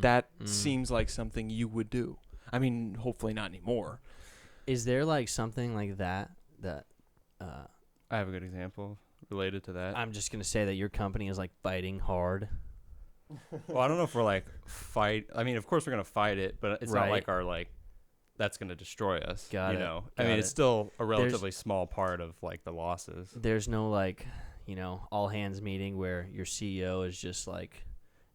[SPEAKER 1] that
[SPEAKER 2] Mm.
[SPEAKER 1] seems like something you would do. I mean, hopefully not anymore.
[SPEAKER 2] Is there like something like that
[SPEAKER 3] I have a good example related to that.
[SPEAKER 2] I'm just gonna say that your company is like fighting hard?
[SPEAKER 3] Well, I don't know if we're like fight. I mean, of course we're gonna fight it, but it's
[SPEAKER 2] Right.
[SPEAKER 3] not like our like that's gonna destroy us.
[SPEAKER 2] Got
[SPEAKER 3] you
[SPEAKER 2] it.
[SPEAKER 3] know,
[SPEAKER 2] Got
[SPEAKER 3] I mean,
[SPEAKER 2] it.
[SPEAKER 3] it's still a relatively small part of like the losses.
[SPEAKER 2] There's no like, all hands meeting where your CEO is just like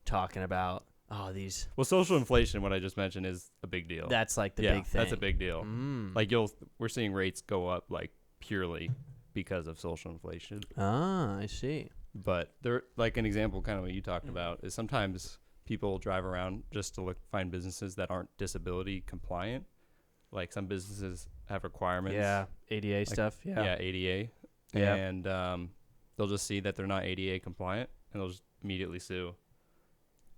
[SPEAKER 2] talking about these.
[SPEAKER 3] Well, social inflation, what I just mentioned, is a big deal.
[SPEAKER 2] That's like the
[SPEAKER 3] yeah,
[SPEAKER 2] big thing.
[SPEAKER 3] that's a big deal.
[SPEAKER 2] Mm.
[SPEAKER 3] Like we're seeing rates go up like purely because of social inflation.
[SPEAKER 2] I see.
[SPEAKER 3] But there, like an example, kind of what you talked about, is sometimes people drive around just to find businesses that aren't disability compliant. Like some businesses have requirements.
[SPEAKER 2] Yeah, ADA
[SPEAKER 3] like,
[SPEAKER 2] stuff. Yeah.
[SPEAKER 3] ADA.
[SPEAKER 2] Yeah.
[SPEAKER 3] And they'll just see that they're not ADA compliant, and they'll just immediately sue.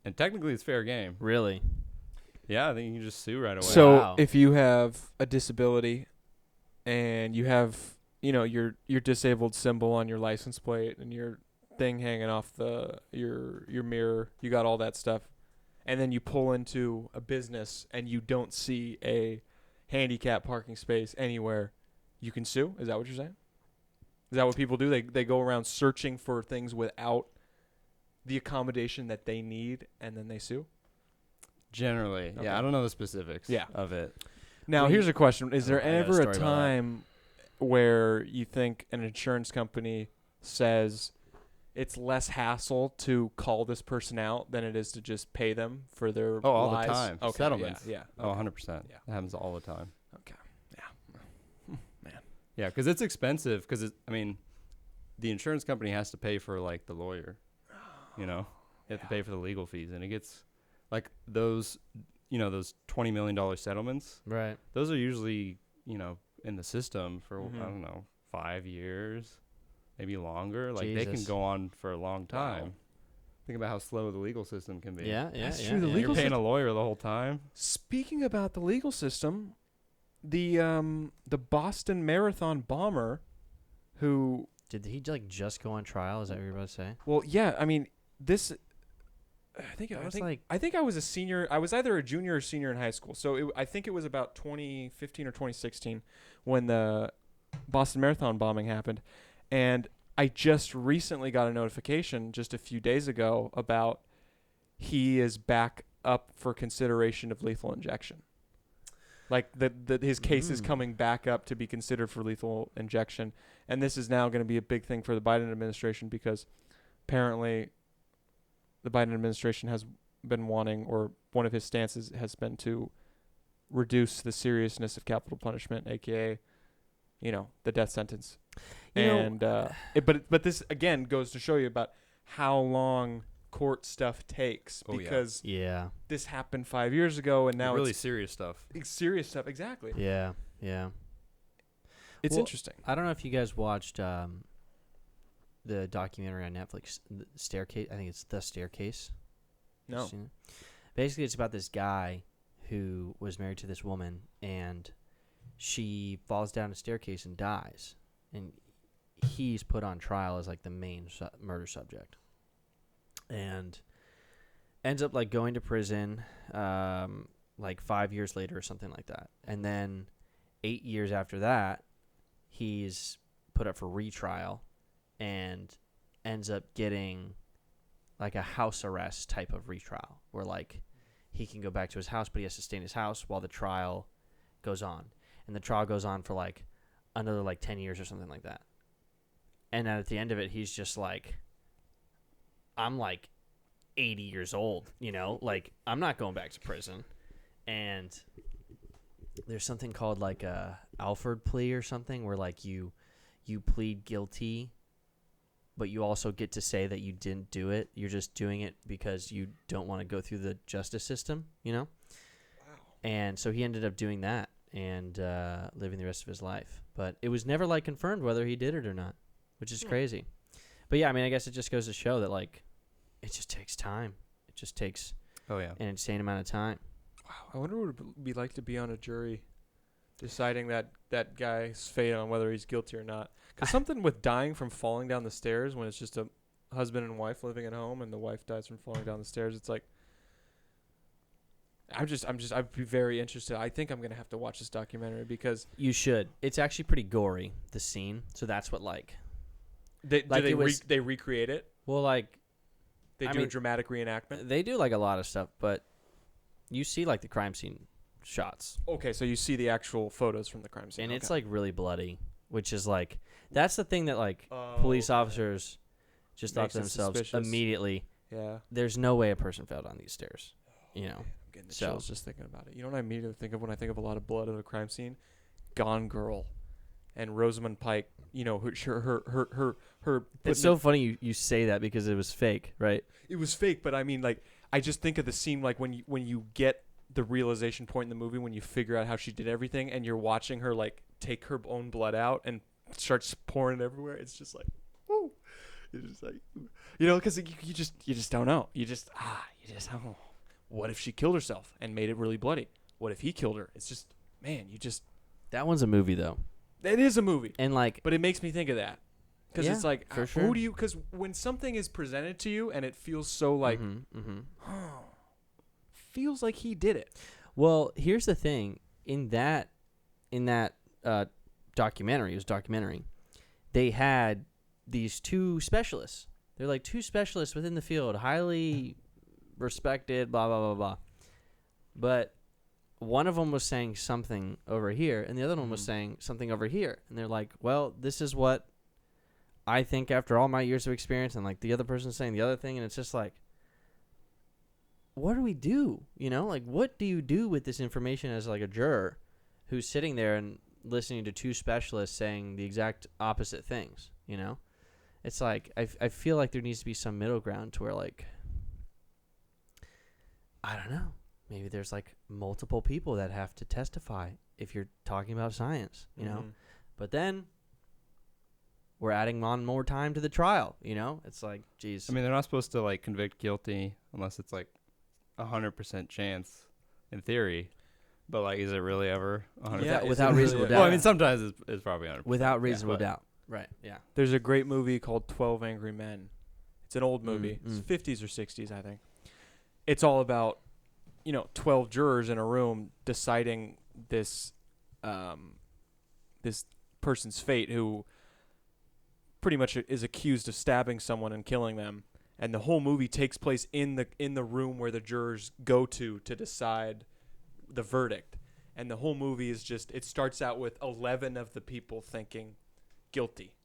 [SPEAKER 3] And technically, it's fair game.
[SPEAKER 2] Really?
[SPEAKER 3] Yeah, I think you can just sue right away.
[SPEAKER 1] So
[SPEAKER 2] Wow.
[SPEAKER 1] if you have a disability and you have, your disabled symbol on your license plate and your thing hanging off your mirror, you got all that stuff, and then you pull into a business and you don't see a handicap parking space anywhere, you can sue? Is that what you're saying? Is that what people do? They go around searching for things without the accommodation that they need, and then they sue?
[SPEAKER 3] Generally,
[SPEAKER 1] Okay.
[SPEAKER 3] yeah, I don't know the specifics
[SPEAKER 1] Yeah.
[SPEAKER 3] of it.
[SPEAKER 1] Now, here's a question. Is there
[SPEAKER 2] I got a
[SPEAKER 1] ever a
[SPEAKER 2] story about that.
[SPEAKER 1] time where you think an insurance company says it's less hassle to call this person out than it is to just pay them for their
[SPEAKER 3] Oh, all the
[SPEAKER 1] lies?
[SPEAKER 3] time.
[SPEAKER 1] Okay,
[SPEAKER 3] Settlements.
[SPEAKER 1] Yeah.
[SPEAKER 3] Oh,
[SPEAKER 1] Okay.
[SPEAKER 3] 100%.
[SPEAKER 1] Yeah.
[SPEAKER 3] That happens all the time.
[SPEAKER 1] Okay.
[SPEAKER 3] Yeah, because it's expensive. Because the insurance company has to pay for like the lawyer. You know, you have to pay for the legal fees, and it gets like those $20 million settlements.
[SPEAKER 2] Right.
[SPEAKER 3] Those are usually in the system for
[SPEAKER 1] Mhm.
[SPEAKER 3] I don't know 5 years, maybe longer. Like they can
[SPEAKER 2] Jesus.
[SPEAKER 3] go on for a long time. Think about how slow the legal system can be.
[SPEAKER 2] Yeah, yeah,
[SPEAKER 1] That's
[SPEAKER 2] yeah.
[SPEAKER 1] true, the
[SPEAKER 2] yeah.
[SPEAKER 1] legal
[SPEAKER 3] You're paying a lawyer the whole time.
[SPEAKER 1] Speaking about the legal system, the Boston Marathon bomber, who
[SPEAKER 2] Did he like just go on trial? Is that what you're about to say?
[SPEAKER 1] well, yeah, I mean this. I think I was a senior. I was either a junior or senior in high school. So I think it was about 2015 or 2016 when the Boston Marathon bombing happened, and I just recently got a notification just a few days ago about he is back up for consideration of lethal injection. Like his case is coming back up to be considered for lethal injection, and this is now going to be a big thing for the Biden administration because apparently the Biden administration has been wanting, or one of his stances has been to reduce the seriousness of capital punishment, aka, the death sentence. But this again goes to show you about how long court stuff takes because this happened 5 years ago and now
[SPEAKER 3] really
[SPEAKER 1] it's
[SPEAKER 3] serious stuff.
[SPEAKER 1] It's serious stuff, exactly.
[SPEAKER 2] Yeah, yeah.
[SPEAKER 1] It's interesting.
[SPEAKER 2] I don't know if you guys watched the documentary on Netflix, The Staircase. I think it's The Staircase.
[SPEAKER 1] No.
[SPEAKER 2] Basically, it's about this guy who was married to this woman, and she falls down a staircase and dies. And he's put on trial as like the main murder subject, and ends up like going to prison, like 5 years later or something like that. And then 8 years after that, he's put up for retrial and ends up getting like a house arrest type of retrial where like he can go back to his house, but he has to stay in his house while the trial goes on. And the trial goes on for like another like 10 years or something like that. And then at the end of it, he's just like, I'm like 80 years old, like I'm not going back to prison. And there's something called like a Alford plea or something where like you plead guilty, but you also get to say that you didn't do it. You're just doing it because you don't want to go through the justice system, Wow. And so he ended up doing that and living the rest of his life. But it was never like confirmed whether he did it or not, which is crazy. But yeah, I mean, I guess it just goes to show that like it just takes time. It just takes an insane amount of time.
[SPEAKER 1] Wow. I wonder what it would be like to be on a jury deciding that guy's fate on whether he's guilty or not. Because something with dying from falling down the stairs when it's just a husband and wife living at home and the wife dies from falling down the stairs, it's like, I'd be very interested. I think I'm going to have to watch this documentary because
[SPEAKER 2] you should. It's actually pretty gory, the scene. So that's what like
[SPEAKER 1] they recreate it.
[SPEAKER 2] Well, like
[SPEAKER 1] they do a dramatic reenactment.
[SPEAKER 2] They do like a lot of stuff, but you see like the crime scene shots.
[SPEAKER 1] Okay, so you see the actual photos from the crime scene.
[SPEAKER 2] And it's like really bloody, which is like that's the thing that like police officers just thought to themselves immediately.
[SPEAKER 1] Yeah.
[SPEAKER 2] There's no way a person fell down these stairs.
[SPEAKER 1] Man, I'm getting the chills just thinking about it. You know what I immediately think of when I think of a lot of blood at a crime scene? Gone Girl and Rosamund Pike. Her.
[SPEAKER 2] It's so funny you say that because it was fake, right?
[SPEAKER 1] It was fake, but I mean, like, I just think of the scene like when you get the realization point in the movie when you figure out how she did everything, and you're watching her like take her own blood out and starts pouring everywhere. It's just like, woo! It's just like, because you just don't know. You just oh. What if she killed herself and made it really bloody? What if he killed her? It's just, man,
[SPEAKER 2] That one's a movie, though.
[SPEAKER 1] It is a movie.
[SPEAKER 2] And like,
[SPEAKER 1] but it makes me think of that. Because it's like,
[SPEAKER 2] for sure.
[SPEAKER 1] Who do you, because when something is presented to you and it feels so like, feels like he did it.
[SPEAKER 2] Well, here's the thing. In that documentary, they had these two specialists. They're like two specialists within the field, highly respected, blah, blah, blah, blah. But one of them was saying something over here, and the other one was saying something over here. And they're like, well, this is what I think after all my years of experience. And like the other person's saying the other thing. And it's just like, what do we do? Like, what do you do with this information as like a juror who's sitting there and listening to two specialists saying the exact opposite things? It's like, I feel like there needs to be some middle ground to where like, I don't know. Maybe there's like multiple people that have to testify if you're talking about science, But then we're adding on more time to the trial. It's like, geez.
[SPEAKER 3] I mean, they're not supposed to like convict guilty unless it's like 100% chance in theory. But like, is it really ever 100%?
[SPEAKER 2] Yeah, without reasonable doubt.
[SPEAKER 3] Well, I mean, sometimes it's probably 100%.
[SPEAKER 2] Without reasonable doubt. Right. Yeah.
[SPEAKER 1] There's a great movie called 12 Angry Men. It's an old movie. It's 50s or 60s, I think. It's all about, 12 jurors in a room deciding this this person's fate, who pretty much is accused of stabbing someone and killing them. And the whole movie takes place in the room where the jurors go to decide the verdict. And the whole movie is just, it starts out with 11 of the people thinking guilty.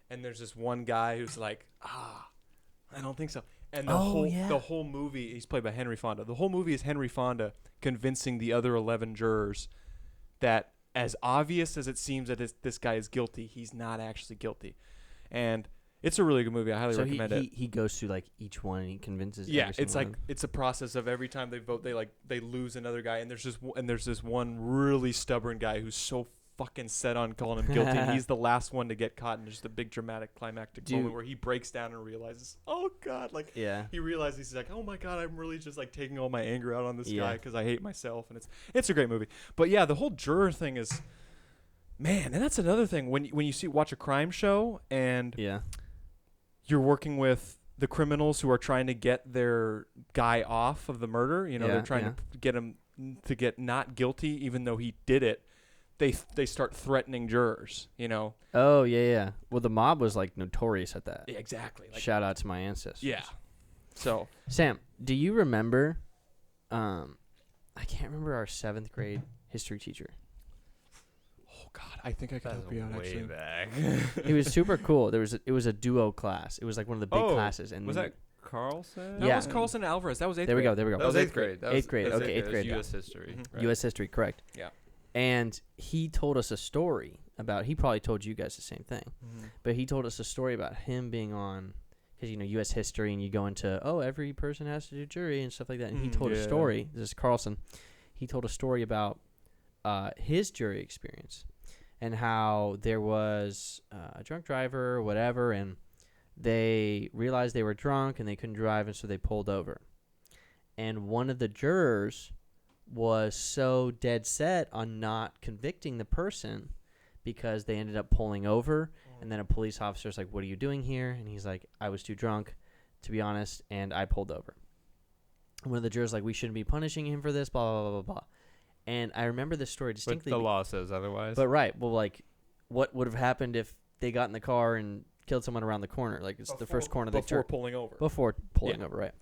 [SPEAKER 1] And there's this one guy who's like, I don't think so. And the whole movie, he's played by Henry Fonda. The whole movie is Henry Fonda convincing the other 11 jurors that, as obvious as it seems that this guy is guilty, he's not actually guilty. And it's a really good movie. I highly recommend it.
[SPEAKER 2] He goes through like each one and he convinces.
[SPEAKER 1] Yeah, it's like it's a process of every time they vote, they lose another guy, and there's this one really stubborn guy who's so fucking set on calling him guilty. He's the last one to get caught, and just a big dramatic climactic moment where he breaks down and realizes, oh god, he realizes, he's like, oh my god, I'm really just like taking all my anger out on this guy because I hate myself. And it's a great movie. But yeah, the whole juror thing is, man, and that's another thing when you watch a crime show and you're working with the criminals who are trying to get their guy off of the murder. They're trying to get him to get not guilty, even though he did it. They start threatening jurors.
[SPEAKER 2] Oh yeah. Well, the mob was like notorious at that.
[SPEAKER 1] Yeah, exactly.
[SPEAKER 2] Shout out to my ancestors.
[SPEAKER 1] Yeah. So
[SPEAKER 2] Sam, do you remember? I can't remember our 7th grade history teacher.
[SPEAKER 1] Oh God, I think I can help you out actually.
[SPEAKER 3] Back.
[SPEAKER 2] It was super cool. It was a duo class. It was like one of the big classes. And
[SPEAKER 3] was that Carlson?
[SPEAKER 1] That was Carlson and Alvarez. That was 8th
[SPEAKER 2] grade.
[SPEAKER 1] grade.
[SPEAKER 2] There we go.
[SPEAKER 3] That was 8th grade.
[SPEAKER 2] Eighth grade. Okay, 8th grade.
[SPEAKER 3] U.S. history.
[SPEAKER 1] Mm-hmm.
[SPEAKER 3] Right.
[SPEAKER 2] U.S. history, correct.
[SPEAKER 1] Yeah.
[SPEAKER 2] And he told us a story about. He probably told you guys the same thing, but he told us a story about him being on, because U.S. history, and you go into every person has to do jury and stuff like that. And he told a story. This is Carlson. He told a story about his jury experience and how there was a drunk driver or whatever, and they realized they were drunk and they couldn't drive, and so they pulled over. And one of the jurors was so dead set on not convicting the person because they ended up pulling over, and then a police officer's like, what are you doing here? And he's like, I was too drunk, to be honest, and I pulled over. And one of the jurors like, we shouldn't be punishing him for this, blah, blah, blah, blah, blah. And I remember this story distinctly.
[SPEAKER 3] But the law says otherwise.
[SPEAKER 2] But right, well, like, what would have happened if they got in the car and killed someone around the corner? Like, it's the first corner they turned.
[SPEAKER 1] Pulling over.
[SPEAKER 2] Before pulling over, right.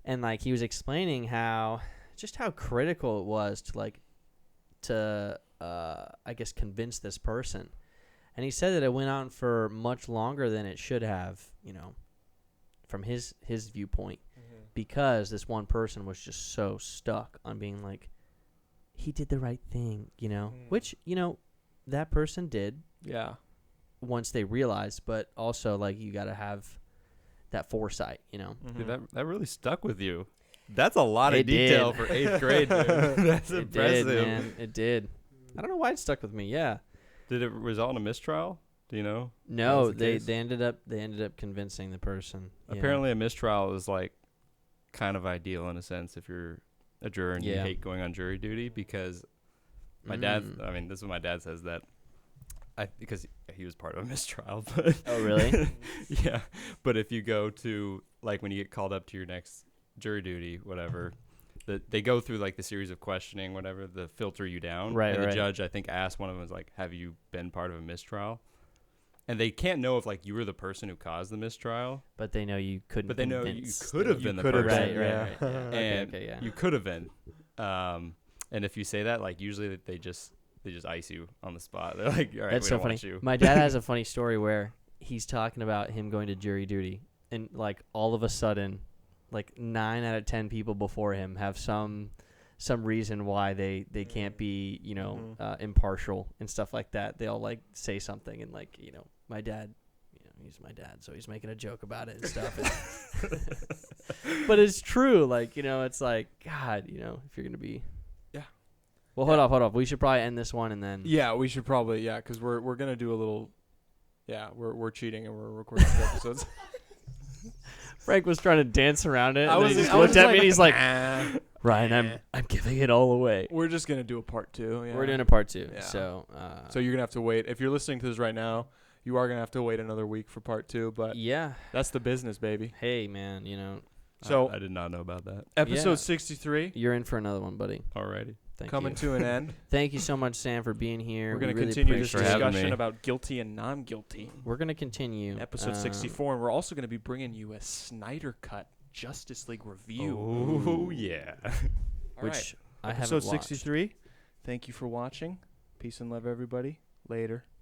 [SPEAKER 2] And, like, he was explaining how critical it was to I guess convince this person. And he said that it went on for much longer than it should have, from his viewpoint, because this one person was just so stuck on being like, he did the right thing, which, that person did.
[SPEAKER 1] Yeah.
[SPEAKER 2] Once they realized, but also like you got to have that foresight,
[SPEAKER 3] Dude, that really stuck with you. That's a lot of detail for 8th grade, dude. That's impressive.
[SPEAKER 2] It did, man. It did. I don't know why it stuck with me. Yeah.
[SPEAKER 3] Did it result in a mistrial? Do you know?
[SPEAKER 2] No, they ended up convincing the person.
[SPEAKER 3] Apparently, a mistrial is like kind of ideal in a sense if you're a juror and you hate going on jury duty, because my dad. I mean, this is what my dad says, that because he was part of a mistrial. But
[SPEAKER 2] oh, really?
[SPEAKER 3] Yeah. But if you go to, like, when you get called up to your next jury duty, whatever, they go through like the series of questioning, whatever, the filter you down.
[SPEAKER 2] Right.
[SPEAKER 3] And the judge, I think, asked one of them, was like, have you been part of a mistrial? And they can't know if like you were the person who caused the mistrial.
[SPEAKER 2] But they know you couldn't.
[SPEAKER 3] But they know you could have been the person.
[SPEAKER 2] Right.
[SPEAKER 3] Yeah. And
[SPEAKER 2] okay, yeah.
[SPEAKER 3] you could have been. And if you say that, like, usually they just ice you on the spot. They're like, all right,
[SPEAKER 2] that's
[SPEAKER 3] we
[SPEAKER 2] so
[SPEAKER 3] don't
[SPEAKER 2] funny.
[SPEAKER 3] want you.
[SPEAKER 2] My dad has a funny story where he's talking about him going to jury duty, and like all of a sudden, like 9 out of 10 people before him have some reason why they can't be, impartial and stuff like that. They'll like say something, and like, my dad, he's my dad, so he's making a joke about it and stuff. But it's true. Like, it's like, God, if you're going to be.
[SPEAKER 1] Yeah.
[SPEAKER 2] Well, hold off. We should probably end this one and then.
[SPEAKER 1] Yeah, we should probably, because we're going to do a little Yeah, we're cheating and we're recording two episodes.
[SPEAKER 2] Frank was trying to dance around it.
[SPEAKER 1] I
[SPEAKER 2] And
[SPEAKER 1] was-
[SPEAKER 2] then he just
[SPEAKER 1] I was
[SPEAKER 2] looked at me
[SPEAKER 1] like,
[SPEAKER 2] and he's like,
[SPEAKER 1] "Nah."
[SPEAKER 2] Ryan, I'm giving it all away.
[SPEAKER 1] We're just gonna do a part 2. Yeah.
[SPEAKER 2] We're doing a part 2.
[SPEAKER 1] Yeah.
[SPEAKER 2] So
[SPEAKER 1] So you're gonna have to wait. If you're listening to this right now, you are gonna have to wait another week for part 2. But
[SPEAKER 2] yeah.
[SPEAKER 1] that's the business, baby.
[SPEAKER 2] Hey, man, you know,
[SPEAKER 1] So
[SPEAKER 3] I did not know about that.
[SPEAKER 1] episode
[SPEAKER 2] Yeah.
[SPEAKER 1] 63
[SPEAKER 2] you're in for another one, buddy.
[SPEAKER 3] Alrighty.
[SPEAKER 2] Thank
[SPEAKER 1] coming
[SPEAKER 2] you.
[SPEAKER 1] to an end.
[SPEAKER 2] Thank you so much, Sam, for being here.
[SPEAKER 1] We're gonna
[SPEAKER 2] We really
[SPEAKER 1] continue this
[SPEAKER 3] appreciate it. For having
[SPEAKER 1] discussion
[SPEAKER 3] me.
[SPEAKER 1] about guilty and non-guilty.
[SPEAKER 2] We're gonna continue
[SPEAKER 1] Episode 64, and we're also gonna be bringing you a Snyder Cut Justice League review.
[SPEAKER 3] Oh yeah.
[SPEAKER 1] All
[SPEAKER 2] which
[SPEAKER 1] right.
[SPEAKER 2] I
[SPEAKER 1] Episode
[SPEAKER 2] haven't watched.
[SPEAKER 1] 63. Thank you for watching. Peace and love, everybody. Later.